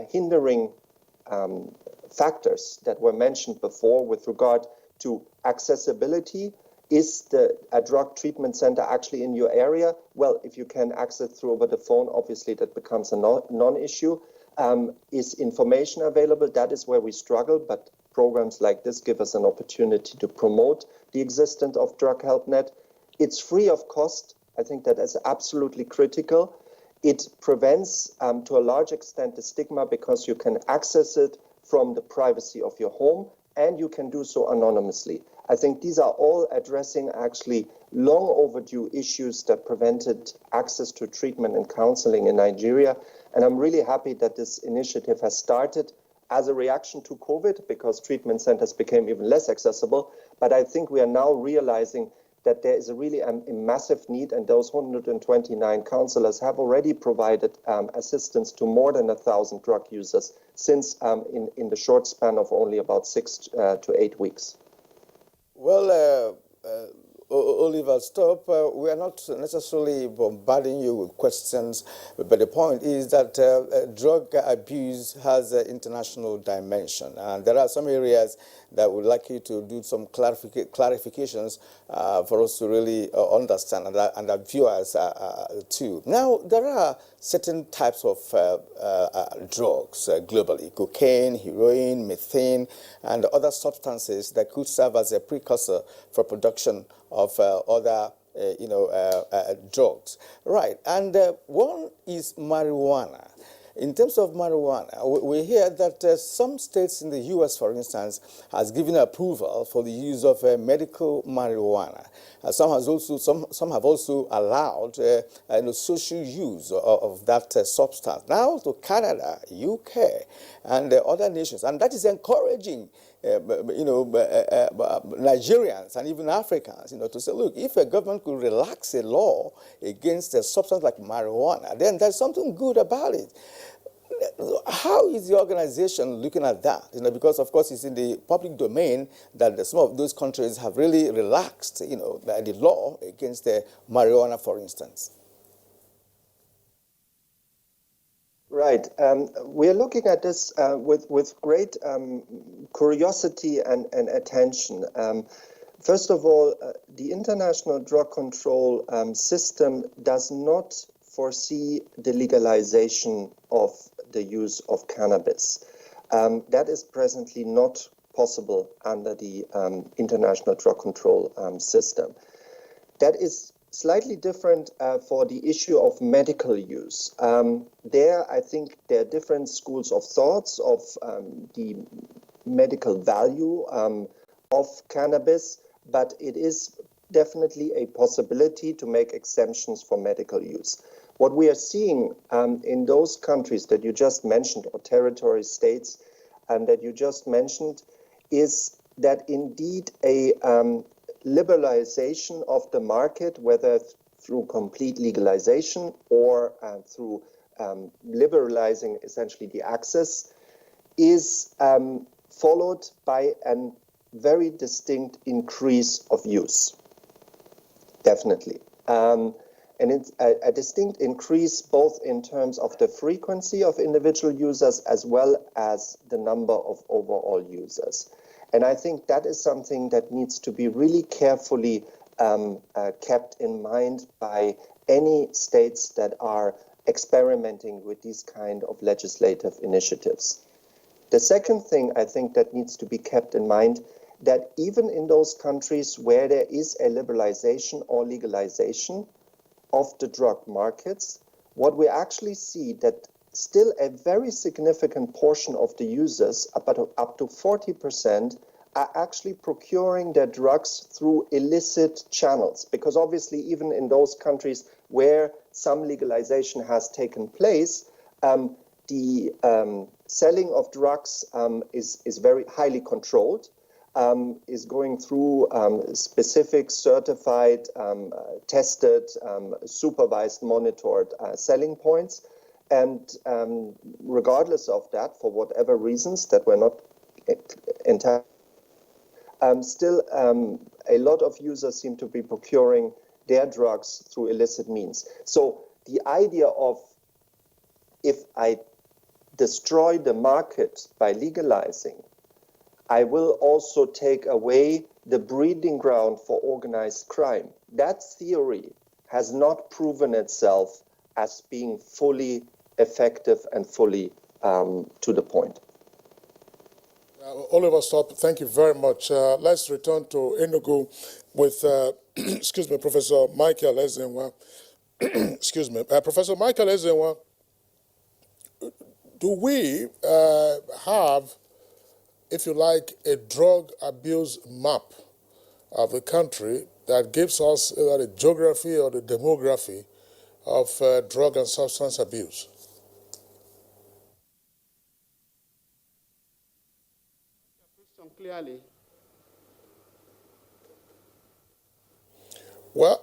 hindering factors that were mentioned before with regard to accessibility. Is a drug treatment center actually in your area? Well, if you can access through over the phone, obviously that becomes a non-issue. Is information available? That is where we struggle, but programs like this give us an opportunity to promote the existence of Drug Help Net. It's free of cost. I think that is absolutely critical. It prevents, to a large extent, the stigma because you can access it from the privacy of your home, and you can do so anonymously. I think these are all addressing actually long overdue issues that prevented access to treatment and counseling in Nigeria. And I'm really happy that this initiative has started as a reaction to COVID, because treatment centers became even less accessible. But I think we are now realizing that there is really a massive need, and those 129 counselors have already provided assistance to more than 1,000 drug users since in the short span of only about 6 to 8 weeks. Well, Oliver, stop. We are not necessarily bombarding you with questions, but the point is that drug abuse has an international dimension, and there are some areas that would like you to do some clarifications for us to really understand, and our viewers too. Now, there are certain types of drugs globally: cocaine, heroin, methane, and other substances that could serve as a precursor for production of other drugs. Right, and one is marijuana. In terms of marijuana, we hear that some states in the U.S., for instance, has given approval for the use of medical marijuana. Some have also allowed social use of that substance. Now to Canada, UK, and other nations, and that is encouraging Nigerians and even Africans, to say, look, if a government could relax a law against a substance like marijuana, then there's something good about it. How is the organization looking at that? Because of course it's in the public domain that some of those countries have really relaxed, the law against marijuana, for instance. Right. We are looking at this with great curiosity and attention. First of all, the international drug control system does not foresee the legalization of the use of cannabis. That is presently not possible under the international drug control system. That is slightly different for the issue of medical use. There, I think there are different schools of thoughts of the medical value of cannabis, but it is definitely a possibility to make exemptions for medical use. What we are seeing in those countries that you just mentioned, or territory states that you just mentioned, is that indeed a liberalization of the market, whether through complete legalization or through liberalizing essentially the access, is followed by a very distinct increase of use, definitely. And it's a distinct increase both in terms of the frequency of individual users as well as the number of overall users. And I think that is something that needs to be really carefully kept in mind by any states that are experimenting with these kind of legislative initiatives. The second thing I think that needs to be kept in mind, that even in those countries where there is a liberalization or legalization of the drug markets, what we actually see that still a very significant portion of the users, up to 40%, are actually procuring their drugs through illicit channels. Because obviously, even in those countries where some legalization has taken place, the selling of drugs is very highly controlled, is going through specific certified, tested, supervised, monitored selling points. And regardless of that, for whatever reasons that were not entirely, still a lot of users seem to be procuring their drugs through illicit means. So the idea of, if I destroy the market by legalizing, I will also take away the breeding ground for organized crime. That theory has not proven itself as being fully effective and fully to the point. Oliver Stop, thank you very much. Let's return to Enugu with, excuse me, Professor Michael Ezenwa. Excuse me, Professor Michael Ezenwa, do we have, if you like, a drug abuse map of the country that gives us either the geography or the demography of drug and substance abuse? Clearly. Well,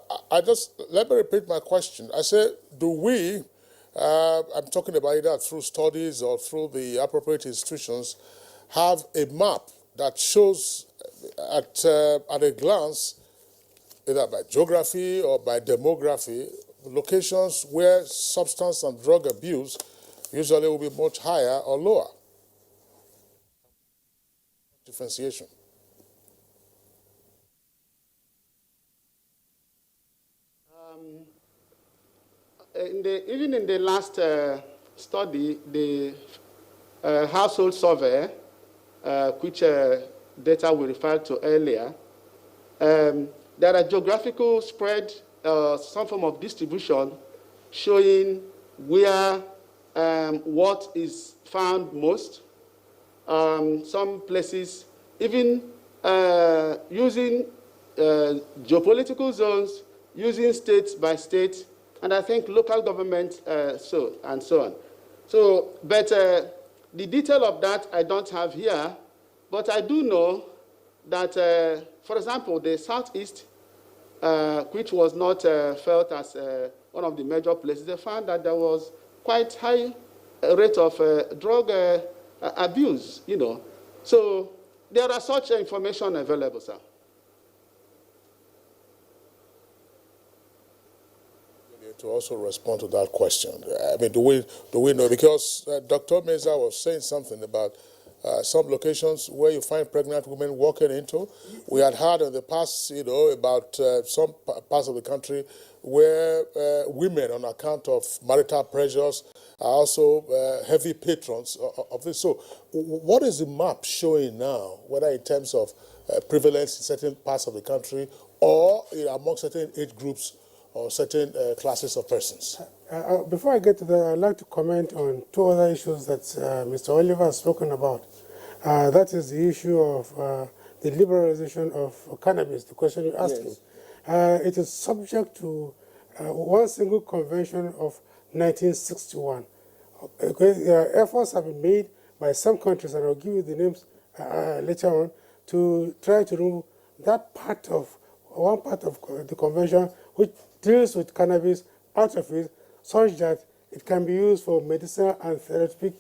let me repeat my question. I said, do we, I'm talking about either through studies or through the appropriate institutions, have a map that shows at a glance, either by geography or by demography, locations where substance and drug abuse usually will be much higher or lower? Differentiation. Even in the last study, the household survey, which data we referred to earlier, there are geographical spread, some form of distribution showing where what is found most. Some places even using geopolitical zones, using states by state, and I think local government and so on. So, but the detail of that I don't have here, but I do know that, for example, the Southeast, which was not felt as one of the major places, they found that there was quite high rate of drug abuse, you know. So there are such information available, sir. To also respond to that question, I mean, do we know? Because Dr. Meza was saying something about some locations where you find pregnant women walking into. We had heard in the past, about some parts of the country where women, on account of marital pressures, are also heavy patrons of this. So what is the map showing now, whether in terms of prevalence in certain parts of the country or among certain age groups or certain classes of persons? Before I get to that, I'd like to comment on two other issues that Mr. Oliver has spoken about. That is the issue of the liberalization of cannabis, the question you're asking. Yes. It is subject to one single convention of 1961. Efforts have been made by some countries, and I'll give you the names later on, to try to remove that one part of the convention which deals with cannabis out of it, such that it can be used for medicinal and therapeutic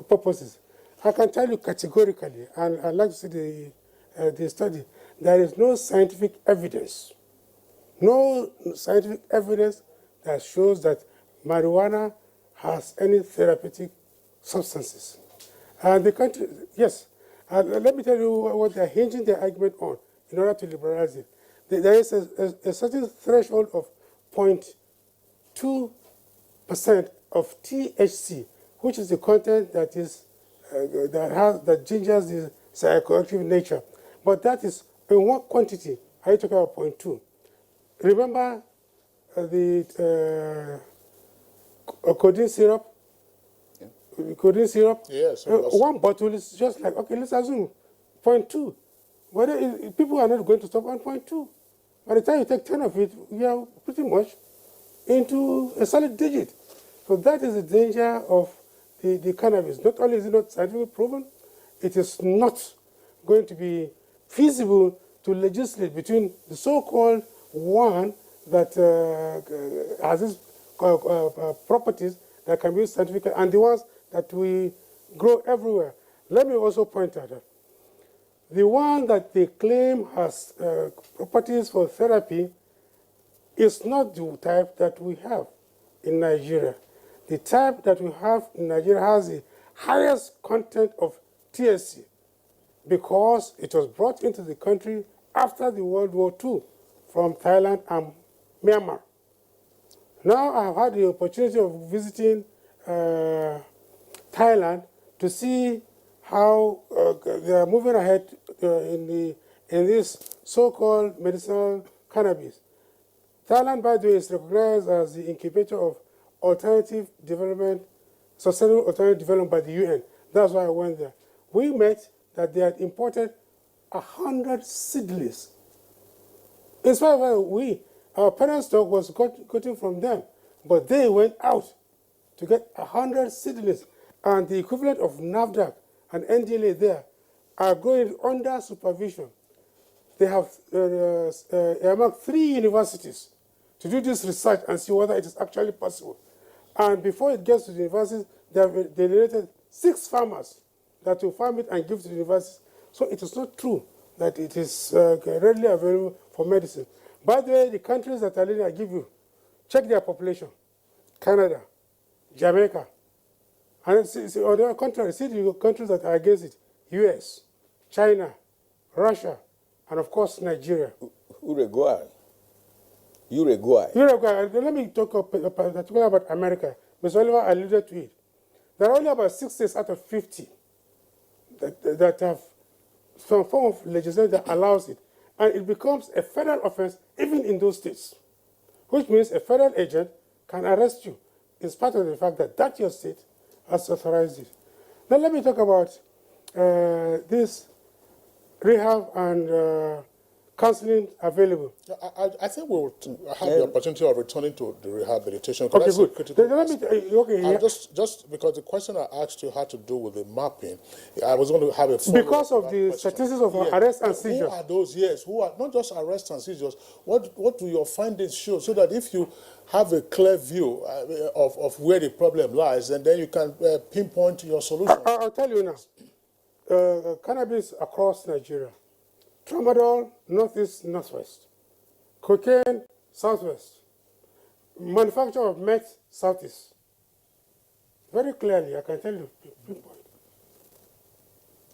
purposes. I can tell you categorically, and I'd like to see the study, there is no scientific evidence that shows that marijuana has any therapeutic substances. And the country, yes, let me tell you what they're hinging their argument on in order to liberalize it. There is a certain threshold of 0.2% of THC, which is the content that is that gingers the psychoactive nature. But that is in what quantity are you talking about? 0.2? Remember the codeine syrup? Yeah. Codeine syrup? Yes. One bottle is just like, okay, let's assume 0.2. Whether people are not going to stop on 0.2. By the time you take 10 of it, you are pretty much into a solid digit. So that is the danger of the cannabis. Not only is it not scientifically proven, it is not going to be feasible to legislate between the so-called one that has these properties that can be used scientifically and the ones that we grow everywhere. Let me also point out that the one that they claim has properties for therapy is not the type that we have in Nigeria. The type that we have in Nigeria has the highest content of THC because it was brought into the country after the World War II from Thailand and Myanmar. Now I've had the opportunity of visiting Thailand to see how they are moving ahead in this so-called medicinal cannabis. Thailand, by the way, is recognized as the incubator of alternative development, sustainable alternative development by the UN. That's why I went there. We met that they had imported 100 seedlings. In spite of our parents' stock was gotten from them, but they went out to get 100 seedlings, and the equivalent of NAFDAC and NDLA there are going under supervision. They have earmarked 3 universities to do this research and see whether it is actually possible. And before it gets to the universities, they have delegated 6 farmers that will farm it and give to the universities. So it is not true that it is readily available for medicine. By the way, the countries that I give you, check their population. Canada, Jamaica, and on the contrary, see the countries that are against it: US, China, Russia, and of course Nigeria. Uruguay. Let me talk particularly about America. Mr. Oliver alluded to it. There are only about 6 states out of 50 that have some form of legislation that allows it. And it becomes a federal offense even in those states, which means a federal agent can arrest you in spite of the fact that your state has authorized it. Now let me talk about this rehab and counseling available. I think we'll have the opportunity of returning to the rehabilitation. Okay, good. Just because the question I asked you had to do with the mapping, I was going to have a follow-up. Because of the statistics of arrests and seizures. Who are those? Yes, who are not just arrests and seizures. What do your findings show, so that if you have a clear view of where the problem lies, and then you can pinpoint your solution? I'll tell you now. Cannabis across Nigeria. Tramadol, northeast, northwest. Cocaine, southwest. Manufacture of meth, southeast. Very clearly, I can tell you, pinpoint.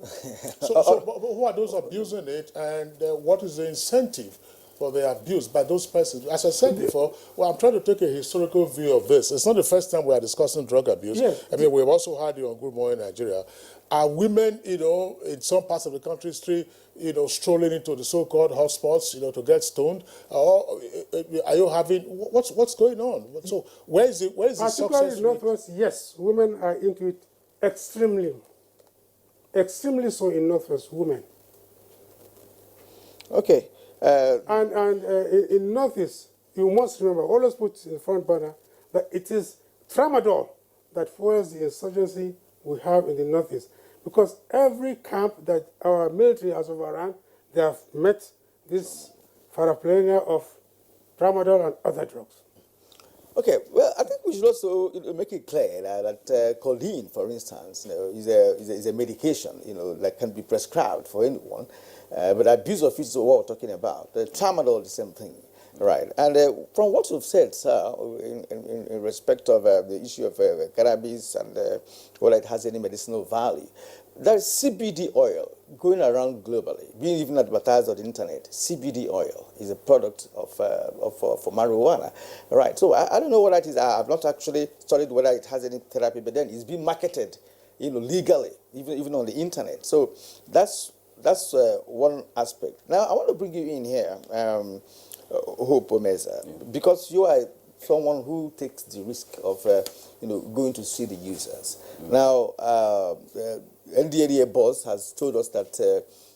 But who are those abusing it, and what is the incentive for the abuse by those persons? As I said before, well, I'm trying to take a historical view of this. It's not the first time we are discussing drug abuse. Yes. I mean, we've also had you on Good Morning Nigeria. Are women, in some parts of the country, still, strolling into the so-called hotspots, to get stoned? Or are you having, what's going on? So where is the success Particularly in rate? Northwest, yes, women are into it extremely so in Northwest, women. Okay. In Northeast, you must remember, always put in the front burner that it is tramadol that fuels the insurgency we have in the Northeast. Because every camp that our military has overrun, they have met this paraphernalia of tramadol and other drugs. Okay, well, I think we should also make it clear that codeine, for instance, is a medication, that can be prescribed for anyone. But abuse of it is what we're talking about. The tramadol, the same thing, right? And from what you've said, sir, in respect of the issue of cannabis and whether it has any medicinal value, there is CBD oil going around globally, being even advertised on the internet. CBD oil is a product for marijuana, right? So I don't know what that is. I've not actually studied whether it has any therapy, but then it's being marketed, legally, even on the internet. So that's one aspect. Now I want to bring you in here, Hope Omeza, because you are someone who takes the risk of going to see the users. Now, NDLEA boss has told us that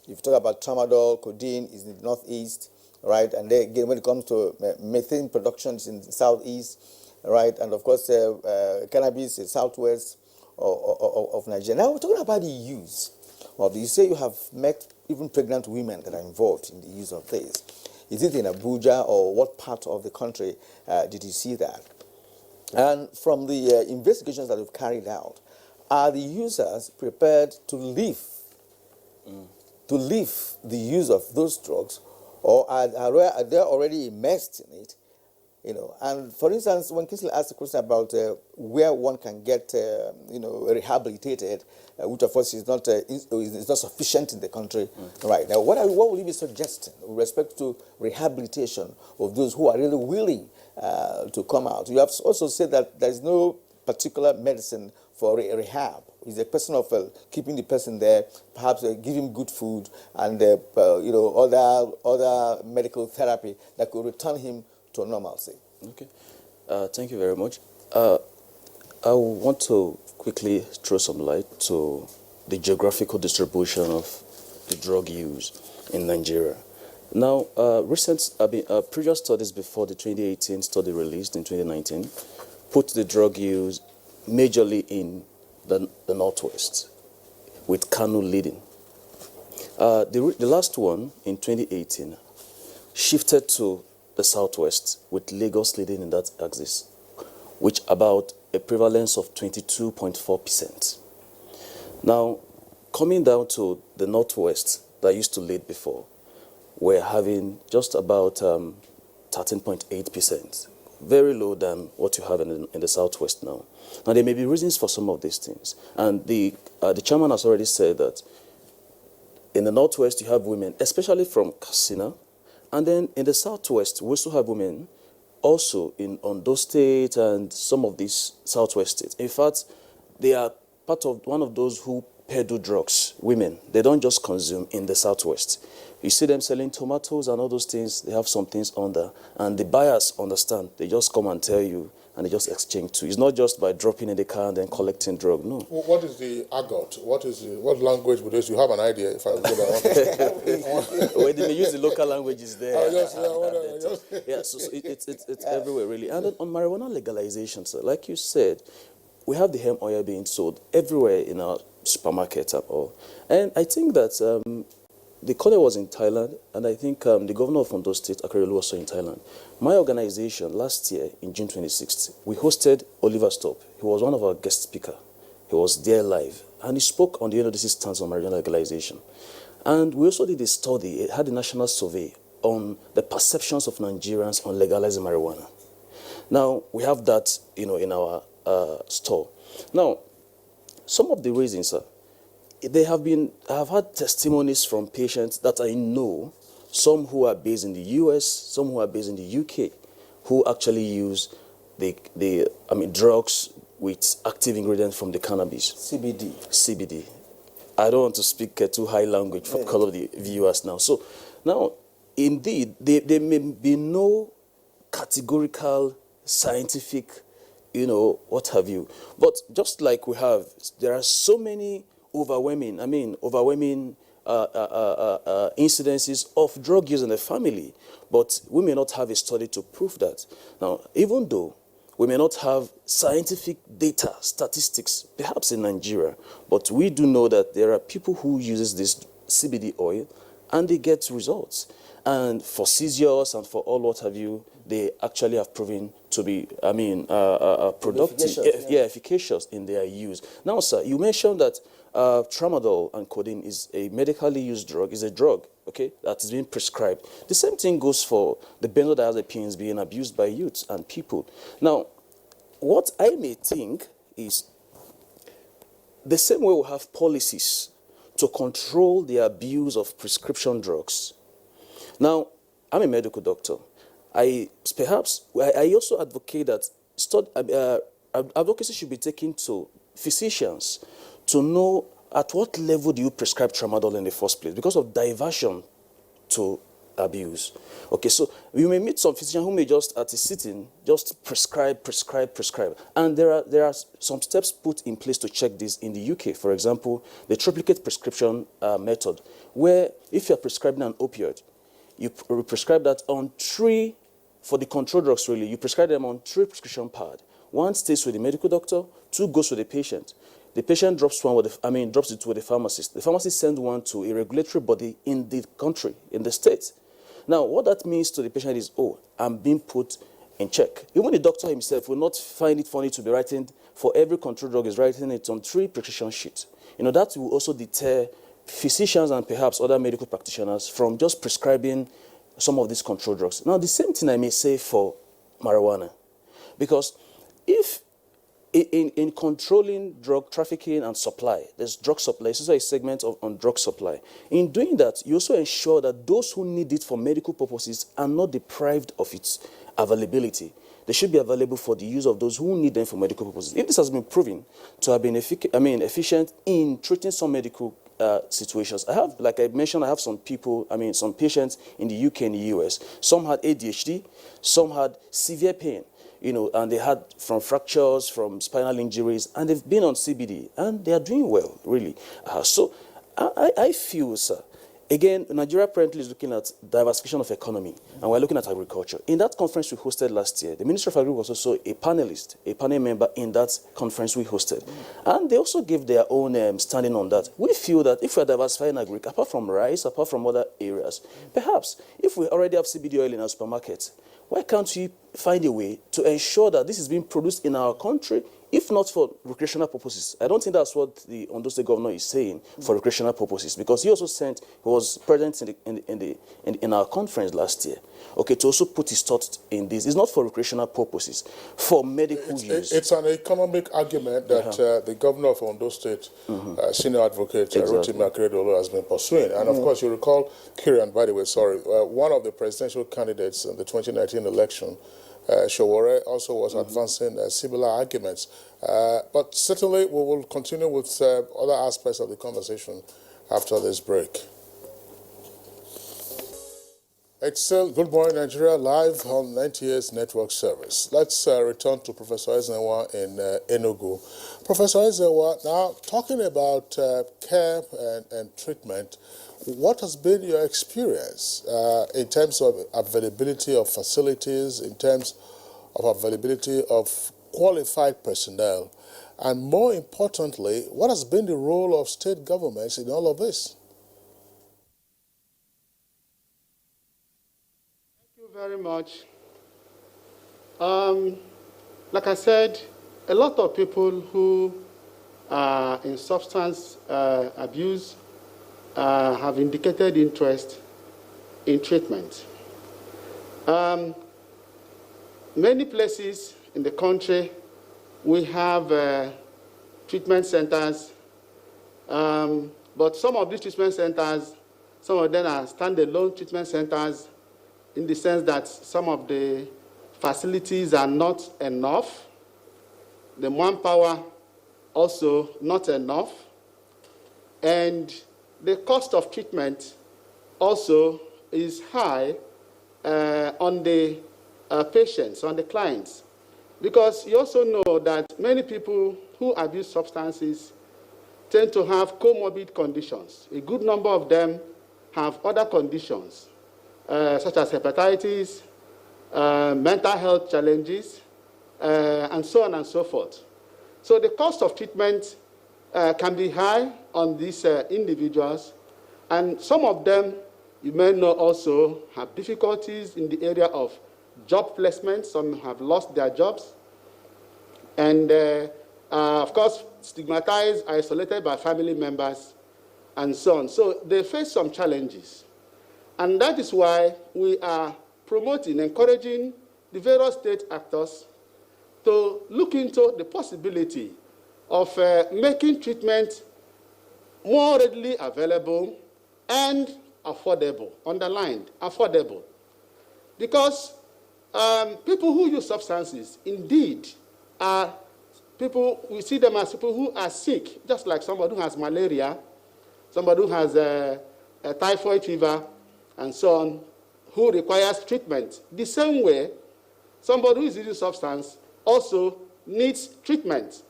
if you talk about tramadol, codeine is in the northeast, right? And then again, when it comes to methane production, it's in the southeast, right? And of course, cannabis is southwest of Nigeria. Now we're talking about the use of this. You say you have met even pregnant women that are involved in the use of this. Is it in Abuja, or what part of the country did you see that? And from the investigations that we've carried out, are the users prepared to leave the use of those drugs, or are they already immersed in it? And for instance, when Kinsley asked the question about where one can get, rehabilitated, which of course is not sufficient in the country, right? Now, what will you be suggesting with respect to rehabilitation of those who are really willing to come out? You have also said that there is no particular medicine for rehab. It's a question of keeping the person there, perhaps give him good food and other medical therapy that could return him to normalcy. Okay, thank you very much. I want to quickly throw some light to the geographical distribution of the drug use in Nigeria. Now, previous studies before the 2018 study released in 2019 put the drug use majorly in the Northwest, with Kano leading. The last one in 2018 shifted to the Southwest, with Lagos leading in that axis, which about a prevalence of 22.4%. Now, coming down to the Northwest that used to lead before, we're having just about 13.8%, very low than what you have in the Southwest now. Now, there may be reasons for some of these things. And the chairman has already said that in the Northwest, you have women, especially from Katsina. And then in the Southwest, we also have women also in Ondo State and some of these Southwest states. In fact, they are part of one of those who peddle drugs, women. They don't just consume in the Southwest. You see them selling tomatoes and all those things. They have some things under. And the buyers understand. They just come and tell you, and they just exchange too. It's not just by dropping in the car and then collecting drug, no. What is the argot? What language would this? You have an idea if I would Well, they may use the local languages there. Yeah, so it's everywhere, really. And then on marijuana legalization, sir, like you said, we have the hemp oil being sold everywhere in our supermarkets and all. And I think that the colleague was in Thailand, and I think the governor of Ondo State, Akerelu, was also in Thailand. My organization, last year, in June 26th, we hosted Oliver Stopp. He was one of our guest speakers. He was there live, and he spoke on the NODC stance on marijuana legalization. And we also did a study, it had a national survey on the perceptions of Nigerians on legalizing marijuana. Now, we have that, in our store. Now, some of the reasons, I've had testimonies from patients that I know, some who are based in the US, some who are based in the UK, who actually use drugs with active ingredients from the cannabis. CBD. CBD. I don't want to speak too high language for all of the viewers now. So now, indeed, there may be no categorical, scientific, what have you. But just like there are so many overwhelming incidences of drug use in the family, but we may not have a study to prove that. Now, even though we may not have scientific data, statistics, perhaps in Nigeria, but we do know that there are people who use this CBD oil and they get results. And for seizures and for all what have you, they actually have proven to be, productive, efficacious in their use. Now, sir, you mentioned that tramadol and codeine is a medically used drug, is a drug, okay, that is being prescribed. The same thing goes for the benzodiazepines being abused by youths and people. Now, what I may think is the same way we have policies to control the abuse of prescription drugs. Now, I'm a medical doctor. I also advocate that advocacy should be taken to physicians to know at what level do you prescribe tramadol in the first place because of diversion to abuse. Okay, so you may meet some physician who may just at a sitting just prescribe. And there are some steps put in place to check this in the UK. For example, the triplicate prescription method, where if you're prescribing an opioid, you prescribe that on 3, for the control drugs really, you prescribe them on 3 prescription pads. 1 stays with the medical doctor, 2 goes with the patient. The patient drops it to the pharmacist. The pharmacist sends 1 to a regulatory body in the country, in the state. Now, what that means to the patient is, I'm being put in check. Even the doctor himself will not find it funny to be writing, for every control drug is writing it on 3 prescription sheets. That will also deter physicians and perhaps other medical practitioners from just prescribing some of these control drugs. Now, the same thing I may say for marijuana. Because if in controlling drug trafficking and supply, there's drug supply, it's also a segment on drug supply. In doing that, you also ensure that those who need it for medical purposes are not deprived of its availability. They should be available for the use of those who need them for medical purposes. If this has been proven to have been efficient in treating some medical situations. Like I mentioned, I have some patients in the UK and the US. Some had ADHD, some had severe pain, and they had from fractures, from spinal injuries, and they've been on CBD, and they are doing well, really. So I feel, sir, again, Nigeria apparently is looking at diversification of economy, and we're looking at agriculture. In that conference we hosted last year, the Minister of Agriculture was also a panel member in that conference we hosted. And they also gave their own standing on that. We feel that if we're diversifying agriculture, apart from rice, apart from other areas, perhaps if we already have CBD oil in our supermarkets, why can't we find a way to ensure that this is being produced in our country, if not for recreational purposes? I don't think that's what the Ondo State governor is saying, for recreational purposes, because he was present in our conference last year, okay, to also put his thoughts in this. It's not for recreational purposes, for medical use. It's an economic argument that the governor of Ondo State, senior advocate Rotimi Akeredolu, has been pursuing. And of course, you recall, Kieran, by the way, one of the presidential candidates in the 2019 election, Showore, also was advancing similar arguments. But certainly we will continue with other aspects of the conversation after this break. It's still Good Morning Nigeria live on 98 Network Service. Let's return to Professor Ezenwa in Enugu. Professor Ezenwa, now talking about care and treatment, what has been your experience in terms of availability of facilities, in terms of availability of qualified personnel, and more importantly, what has been the role of state governments in all of this? Thank you very much. Like I said, a lot of people who are in substance abuse have indicated interest in treatment. Many places in the country, we have treatment centers But some of these treatment centers, some of them are standalone treatment centers in the sense that some of the facilities are not enough. The manpower also not enough. And the cost of treatment also is high on the patients, on the clients. Because you also know that many people who abuse substances tend to have comorbid conditions. A good number of them have other conditions, such as hepatitis, mental health challenges, and so on and so forth. So the cost of treatment can be high on these individuals, and some of them, you may know, also have difficulties in the area of job placement. Some have lost their jobs, and of course, stigmatized, isolated by family members, and so on. So they face some challenges. And that is why we are promoting, encouraging the various state actors to look into the possibility of making treatment more readily available and affordable, underlined, affordable. Because people who use substances indeed are people, we see them as people who are sick, just like somebody who has malaria, somebody who has a typhoid fever, and so on, who requires treatment. The same way, somebody who is using substance also needs treatment.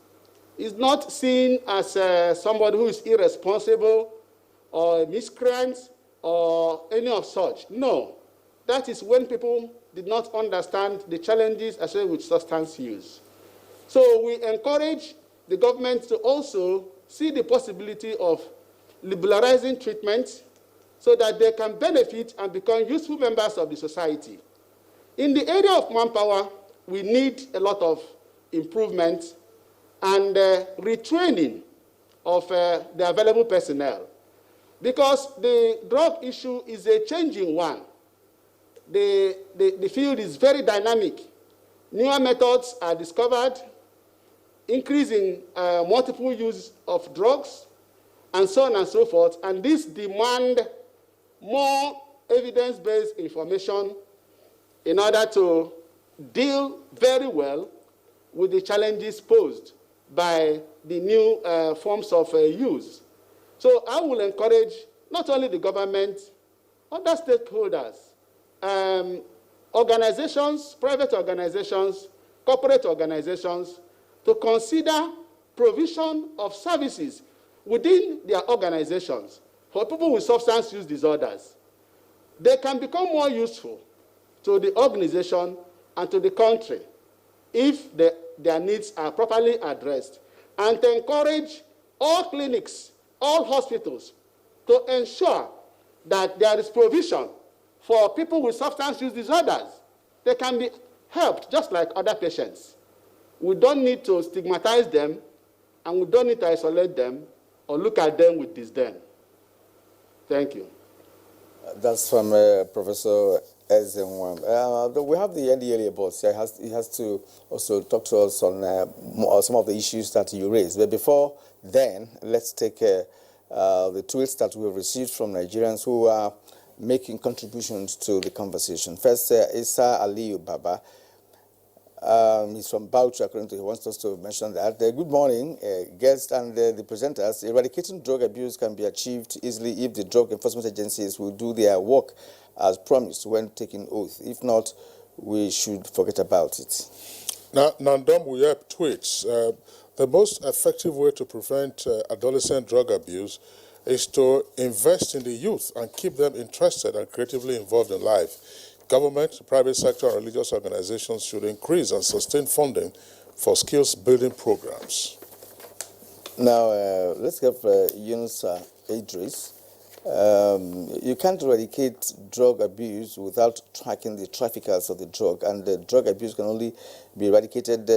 Is not seen as somebody who is irresponsible or a miscreant or any of such. No, that is when people did not understand the challenges associated with substance use. So we encourage the government to also see the possibility of liberalizing treatment so that they can benefit and become useful members of the society. In the area of manpower, we need a lot of improvement and retraining of the available personnel, because the drug issue is a changing one. The field is very dynamic. Newer methods are discovered, increasing multiple use of drugs, and so on and so forth, and this demand more evidence-based information in order to deal very well with the challenges posed by the new forms of use. So I will encourage not only the government, other stakeholders, organizations, private organizations, corporate organizations, to consider provision of services within their organizations for people with substance use disorders. They can become more useful to the organization and to the country if their needs are properly addressed, and to encourage all clinics, all hospitals to ensure that there is provision for people with substance use disorders. They can be helped just like other patients. We don't need to stigmatize them, and we don't need to isolate them or look at them with disdain. Thank you. That's from Professor Ezenwam. We have the NDLA boss. He has to also talk to us on some of the issues that you raised. But before then, let's take the tweets that we have received from Nigerians who are making contributions to the conversation. First, Isa Aliyu Baba. He's from Bauchi, according to he wants us to mention that. Good morning, guests and the presenters. Eradicating drug abuse can be achieved easily if the drug enforcement agencies will do their work as promised when taking oath. If not, we should forget about it. Now, Nandom Wuyep tweets, the most effective way to prevent adolescent drug abuse is to invest in the youth and keep them interested and creatively involved in life. Government, the private sector, and religious organizations should increase and sustain funding for skills-building programs. Now, let's have Yunus Idris. You can't eradicate drug abuse without tracking the traffickers of the drug, and the drug abuse can only be eradicated,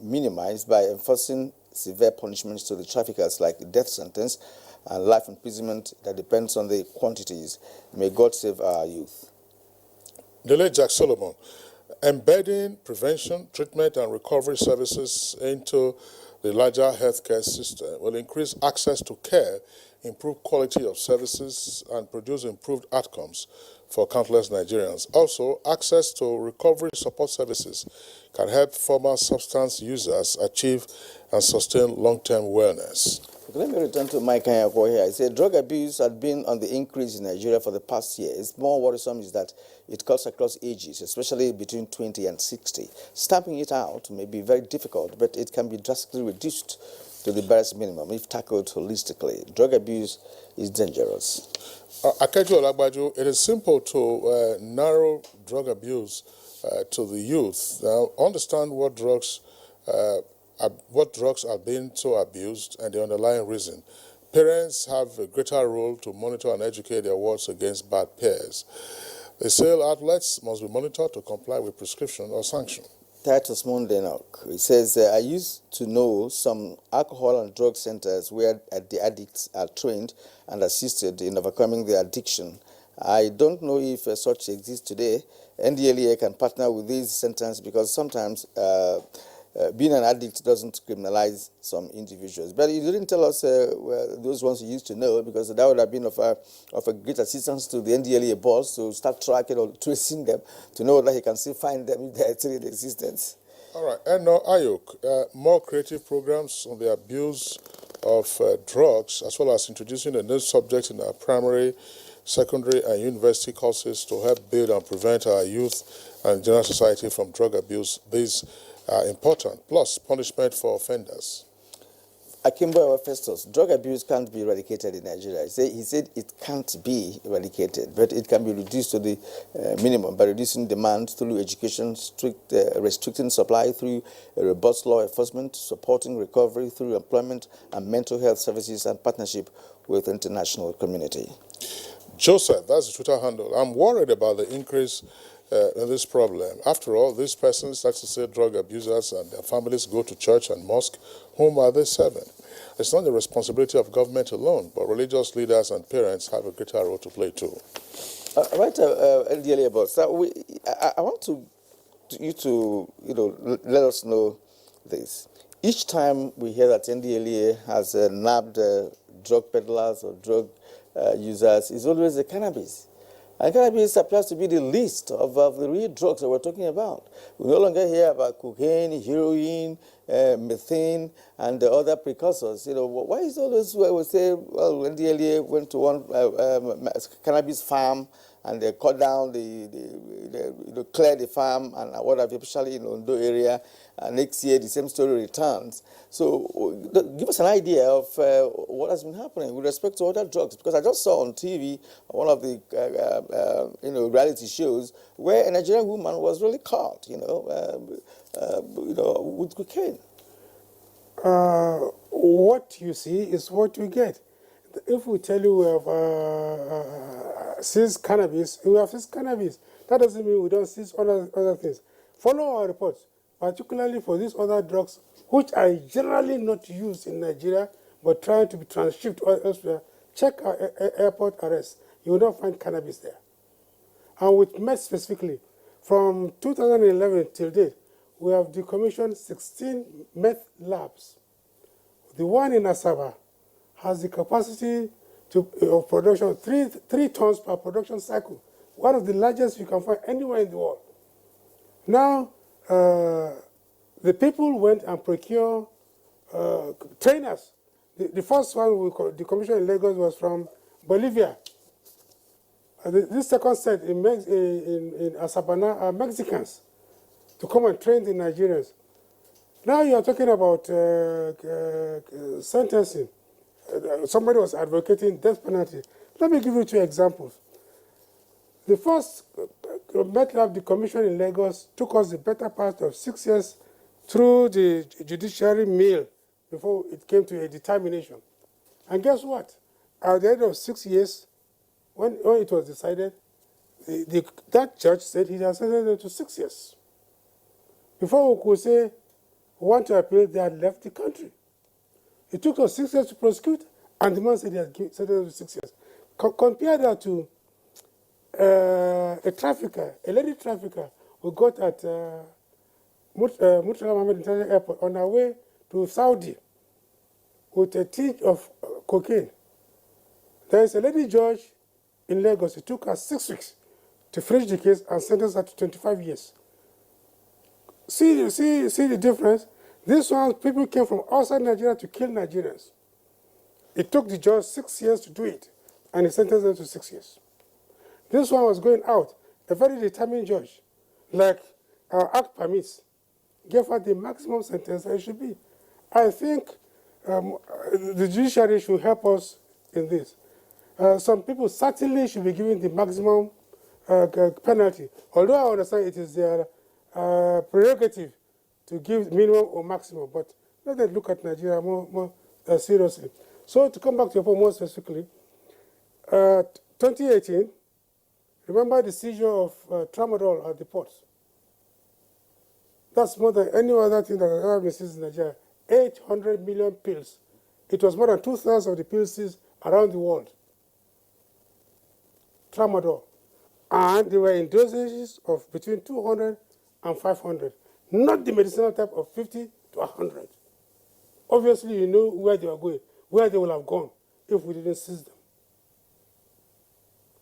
minimized by enforcing severe punishments to the traffickers, like the death sentence and life imprisonment that depends on the quantities. May God save our youth. The late Jack Solomon, embedding prevention, treatment, and recovery services into the larger healthcare system will increase access to care, improve quality of services, and produce improved outcomes for countless Nigerians. Also, access to recovery support services can help former substance users achieve and sustain long-term wellness. Let me return to Mike Kanyako here. I said drug abuse had been on the increase in Nigeria for the past years. More worrisome is that it cuts across ages, especially between 20 and 60. Stamping it out may be very difficult, but it can be drastically reduced to the barest minimum if tackled holistically. Drug abuse is dangerous. Akeju Olagbaju, it is simple to narrow drug abuse to the youth. Now, understand what drugs are being so abused and the underlying reason. Parents have a greater role to monitor and educate their wards against bad peers. The sale outlets must be monitored to comply with prescription or sanction. Titus Mondenok, he says, I used to know some alcohol and drug centers where the addicts are trained and assisted in overcoming their addiction. I don't know if such exists today. NDLEA can partner with these centers because sometimes being an addict doesn't criminalize some individuals. But you didn't tell us those ones you used to know, because that would have been of a great assistance to the NDLEA boss to start tracking or tracing them, to know that he can still find them if they are still in existence. All right, and now Ayuk, more creative programs on the abuse of drugs, as well as introducing a new subject in our primary, secondary, and university courses to help build and prevent our youth and general society from drug abuse. These are important, plus punishment for offenders. Akimbo Festus, drug abuse can't be eradicated in Nigeria. He said it can't be eradicated, but it can be reduced to the minimum by reducing demand through education, restricting supply through robust law enforcement, supporting recovery through employment and mental health services, and partnership with the international community. Joseph, that's the Twitter handle. I'm worried about the increase in this problem. After all, these persons, like to say drug abusers and their families, go to church and mosque. Whom are they serving? It's not the responsibility of government alone, but religious leaders and parents have a greater role to play too. Right, NDLEA boss. I want you to let us know this. Each time we hear that NDLEA has nabbed drug peddlers or drug users, it's always the cannabis. And cannabis appears to be the least of the real drugs that we're talking about. We no longer hear about cocaine, heroin, methane, and the other precursors. Why is always where we say, well, NDLEA went to one cannabis farm and they cut down clear the farm and what have you, especially in Ondo area. Next year, the same story returns. So give us an idea of what has been happening with respect to other drugs. Because I just saw on TV one of the reality shows where a Nigerian woman was really caught, with cocaine. What you see is what you get. If we tell you we have seized cannabis, we have seized cannabis. That doesn't mean we don't seize other things. Follow our reports, particularly for these other drugs, which are generally not used in Nigeria, but trying to be transshipped elsewhere. Check our airport arrests. You will not find cannabis there. And with meth specifically, from 2011 till date, we have decommissioned 16 meth labs. The one in Asaba has the capacity of production, three tons per production cycle, one of the largest you can find anywhere in the world. Now, the people went and procured trainers. The first one we decommissioned in Lagos was from Bolivia. This second set in Asabana are Mexicans to come and train the Nigerians. Now you are talking about sentencing. Somebody was advocating death penalty. Let me give you 2 examples. The first meth lab decommission in Lagos took us the better part of 6 years through the judiciary mill before it came to a determination. And guess what? At the end of 6 years, when it was decided, that judge said he had sentenced them to 6 years. Before we could say we want to appeal, they had left the country. It took us 6 years to prosecute, and the man said he had sentenced them to 6 years. Compare that to a trafficker, a lady trafficker, who got at Murtala Mohammed International Airport on her way to Saudi with a tinge of cocaine. There is a lady judge in Lagos. It took her 6 weeks to finish the case and sentence her to 25 years. See the difference? This one, people came from outside Nigeria to kill Nigerians. It took the judge 6 years to do it, and he sentenced them to 6 years. This one was going out, a very determined judge, like our act permits, gave her the maximum sentence that it should be. I think the judiciary should help us in this. Some people certainly should be given the maximum penalty, although I understand it is their prerogative to give minimum or maximum, but let us look at Nigeria more seriously. So to come back to your point more specifically, 2018, remember the seizure of tramadol at the ports. That's more than any other thing that has ever been seized in Nigeria. 800 million pills. It was more than 2/3 of the pills seized around the world. Tramadol. And they were in dosages of between 200 and 500. Not the medicinal type of 50 to 100. Obviously, you know where they were going, where they would have gone if we didn't seize them.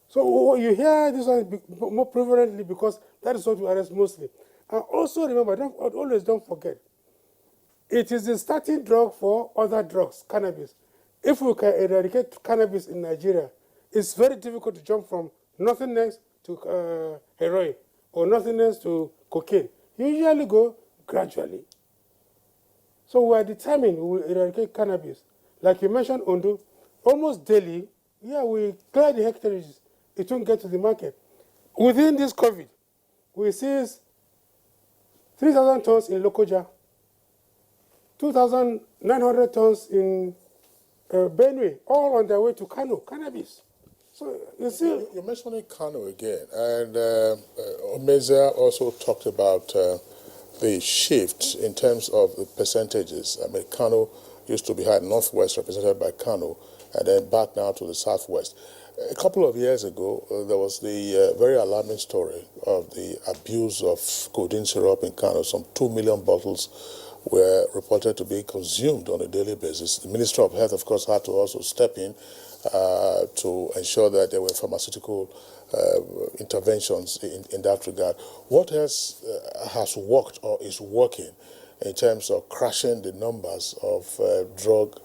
So you hear this one more prevalently because that is what we arrest mostly. And also remember, always don't forget, it is the starting drug for other drugs, cannabis. If we can eradicate cannabis in Nigeria, it's very difficult to jump from nothingness to heroin or nothingness to cocaine. You usually go gradually. So we are determined we will eradicate cannabis. Like you mentioned, Ondo, almost daily, we clear the hectares. It won't get to the market. Within this COVID, we seized 3,000 tons in Lokoja, 2,900 tons in Benue, all on their way to Kano, cannabis. So you see, you're mentioning Kano again, and Omeza also talked about the shift in terms of the percentages. I mean, Kano used to be high northwest, represented by Kano, and then back now to the southwest. A couple of years ago, there was the very alarming story of the abuse of codeine syrup in Kano. Some 2 million bottles were reported to be consumed on a daily basis. The Ministry of Health, of course, had to also step in to ensure that there were pharmaceutical interventions in that regard. What else has worked or is working in terms of crashing the numbers of drug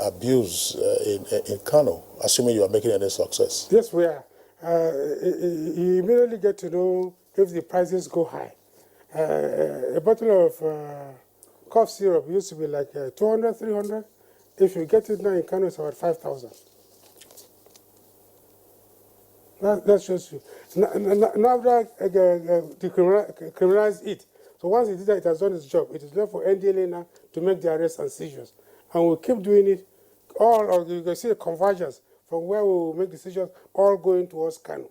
abuse in Kano, assuming you are making any success? Yes, we are. You immediately get to know if the prices go high. A bottle of cough syrup used to be like 200, 300. If you get it now in Kano, it's about 5,000. That shows you. NAFDAC decriminalized it. So once it did that, it has done its job. It is left for NDLA now to make the arrests and seizures. And we'll keep doing it. You can see the convergence from where we will make decisions, all going towards Kano.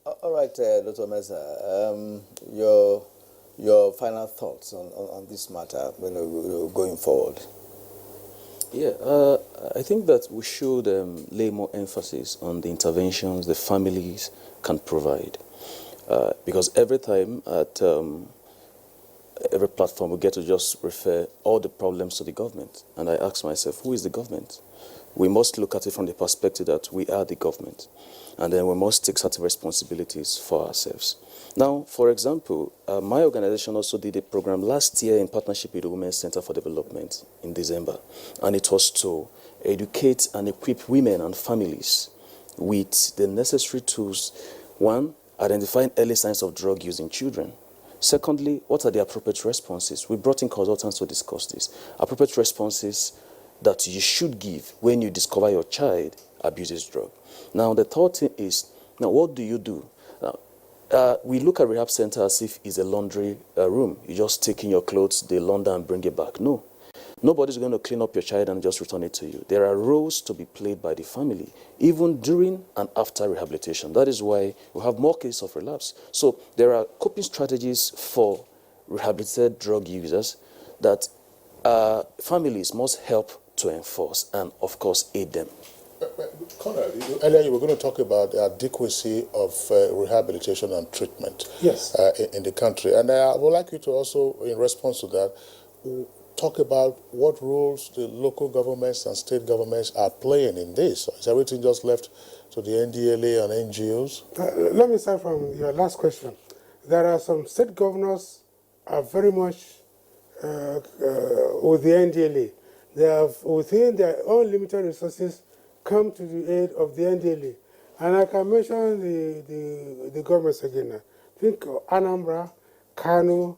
All right, Dr. Meza, your final thoughts on this matter going forward. Yeah, I think that we should lay more emphasis on the interventions the families can provide. Because every time at every platform we get to just refer all the problems to the government. And I ask myself, who is the government? We must look at it from the perspective that we are the government. And then we must take certain responsibilities for ourselves. Now, for example, my organization also did a program last year in partnership with the Women's Center for Development in December. And it was to educate and equip women and families with the necessary tools. One, identifying early signs of drug use in children. Secondly, what are the appropriate responses? We brought in consultants to discuss this. Appropriate responses that you should give when you discover your child abuses drug. Now, the third thing is, now what do you do? Now, we look at rehab center as if it's a laundry room. You just take in your clothes, they launder and bring it back. No. Nobody's going to clean up your child and just return it to you. There are roles to be played by the family, even during and after rehabilitation. That is why we have more cases of relapse. So there are coping strategies for rehabilitated drug users that families must help to enforce and, of course, aid them. Colonel, earlier you were going to talk about the adequacy of rehabilitation and treatment in the country. And I would like you to also, in response to that, talk about what roles the local governments and state governments are playing in this. Is everything just left to the NDLA and NGOs? Let me start from your last question. There are some state governors are very much with the NDLA. They have, within their own limited resources, come to the aid of the NDLA. And I can mention the governments again. I think Anambra, Kano,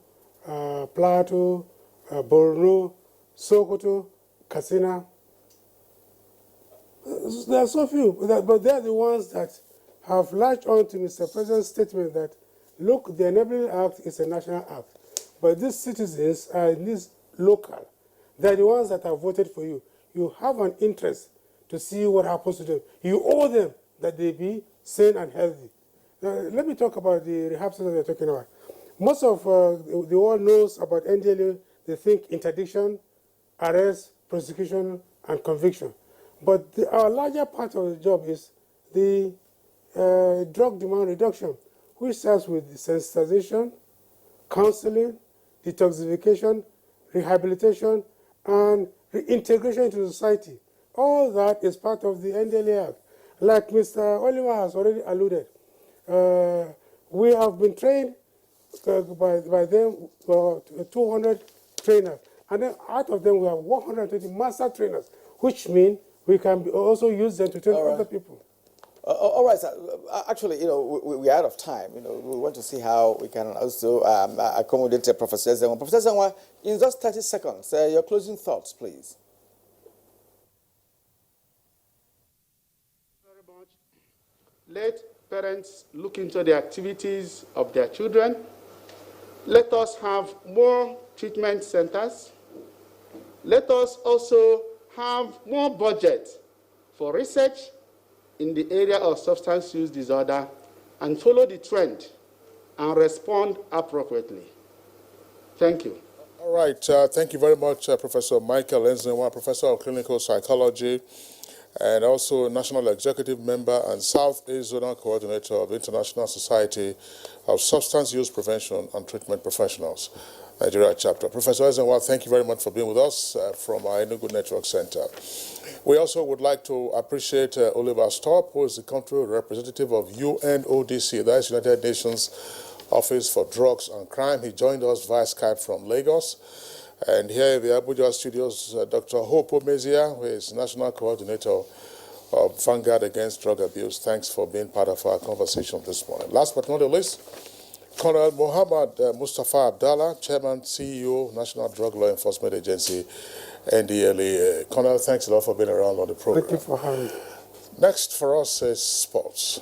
Plateau, Borno, Sokoto, Katsina. There are so few, but they are the ones that have latched on to Mr. President's statement that, look, the Enabling Act is a national act, but these citizens are at least local. They're the ones that have voted for you. You have an interest to see what happens to them. You owe them that they be sane and healthy. Now, let me talk about the rehab centers they're talking about. Most of the world knows about NDLA. They think interdiction, arrest, prosecution, and conviction. But our larger part of the job is the drug demand reduction, which starts with sensitization, counseling, detoxification, rehabilitation, and reintegration into society. All that is part of the NDLA Act. Like Mr. Oliver has already alluded, we have been trained by them 200 trainers. And then out of them, we have 120 master trainers, which means we can also use them to train other people. All right, sir. Actually, we're out of time. We want to see how we can also accommodate Professor Zenwa. Professor Zenwa, in just 30 seconds, your closing thoughts, please. Very much. Let parents look into the activities of their children. Let us have more treatment centers. Let us also have more budget for research in the area of substance use disorder and follow the trend and respond appropriately. Thank you. All right. Thank you very much, Professor Michael Enzenwa, Professor of Clinical Psychology, and also National Executive Member and Southeast Zonal Coordinator of International Society of Substance Use Prevention and Treatment Professionals, Nigeria Chapter. Professor Enzenwa, thank you very much for being with us from our Enugu Network Center. We also would like to appreciate Oliver Storp, who is the country representative of UNODC, that is United Nations Office for Drugs and Crime. He joined us via Skype from Lagos. And here in the Abuja studios, Dr. Hope Omezia, who is National Coordinator of Vanguard Against Drug Abuse. Thanks for being part of our conversation this morning. Last but not the least, Colonel Mohammed Mustafa Abdallah, Chairman, CEO, National Drug Law Enforcement Agency, NDLA. Colonel, thanks a lot for being around on the program. Thank you for having me. Next for us is sports.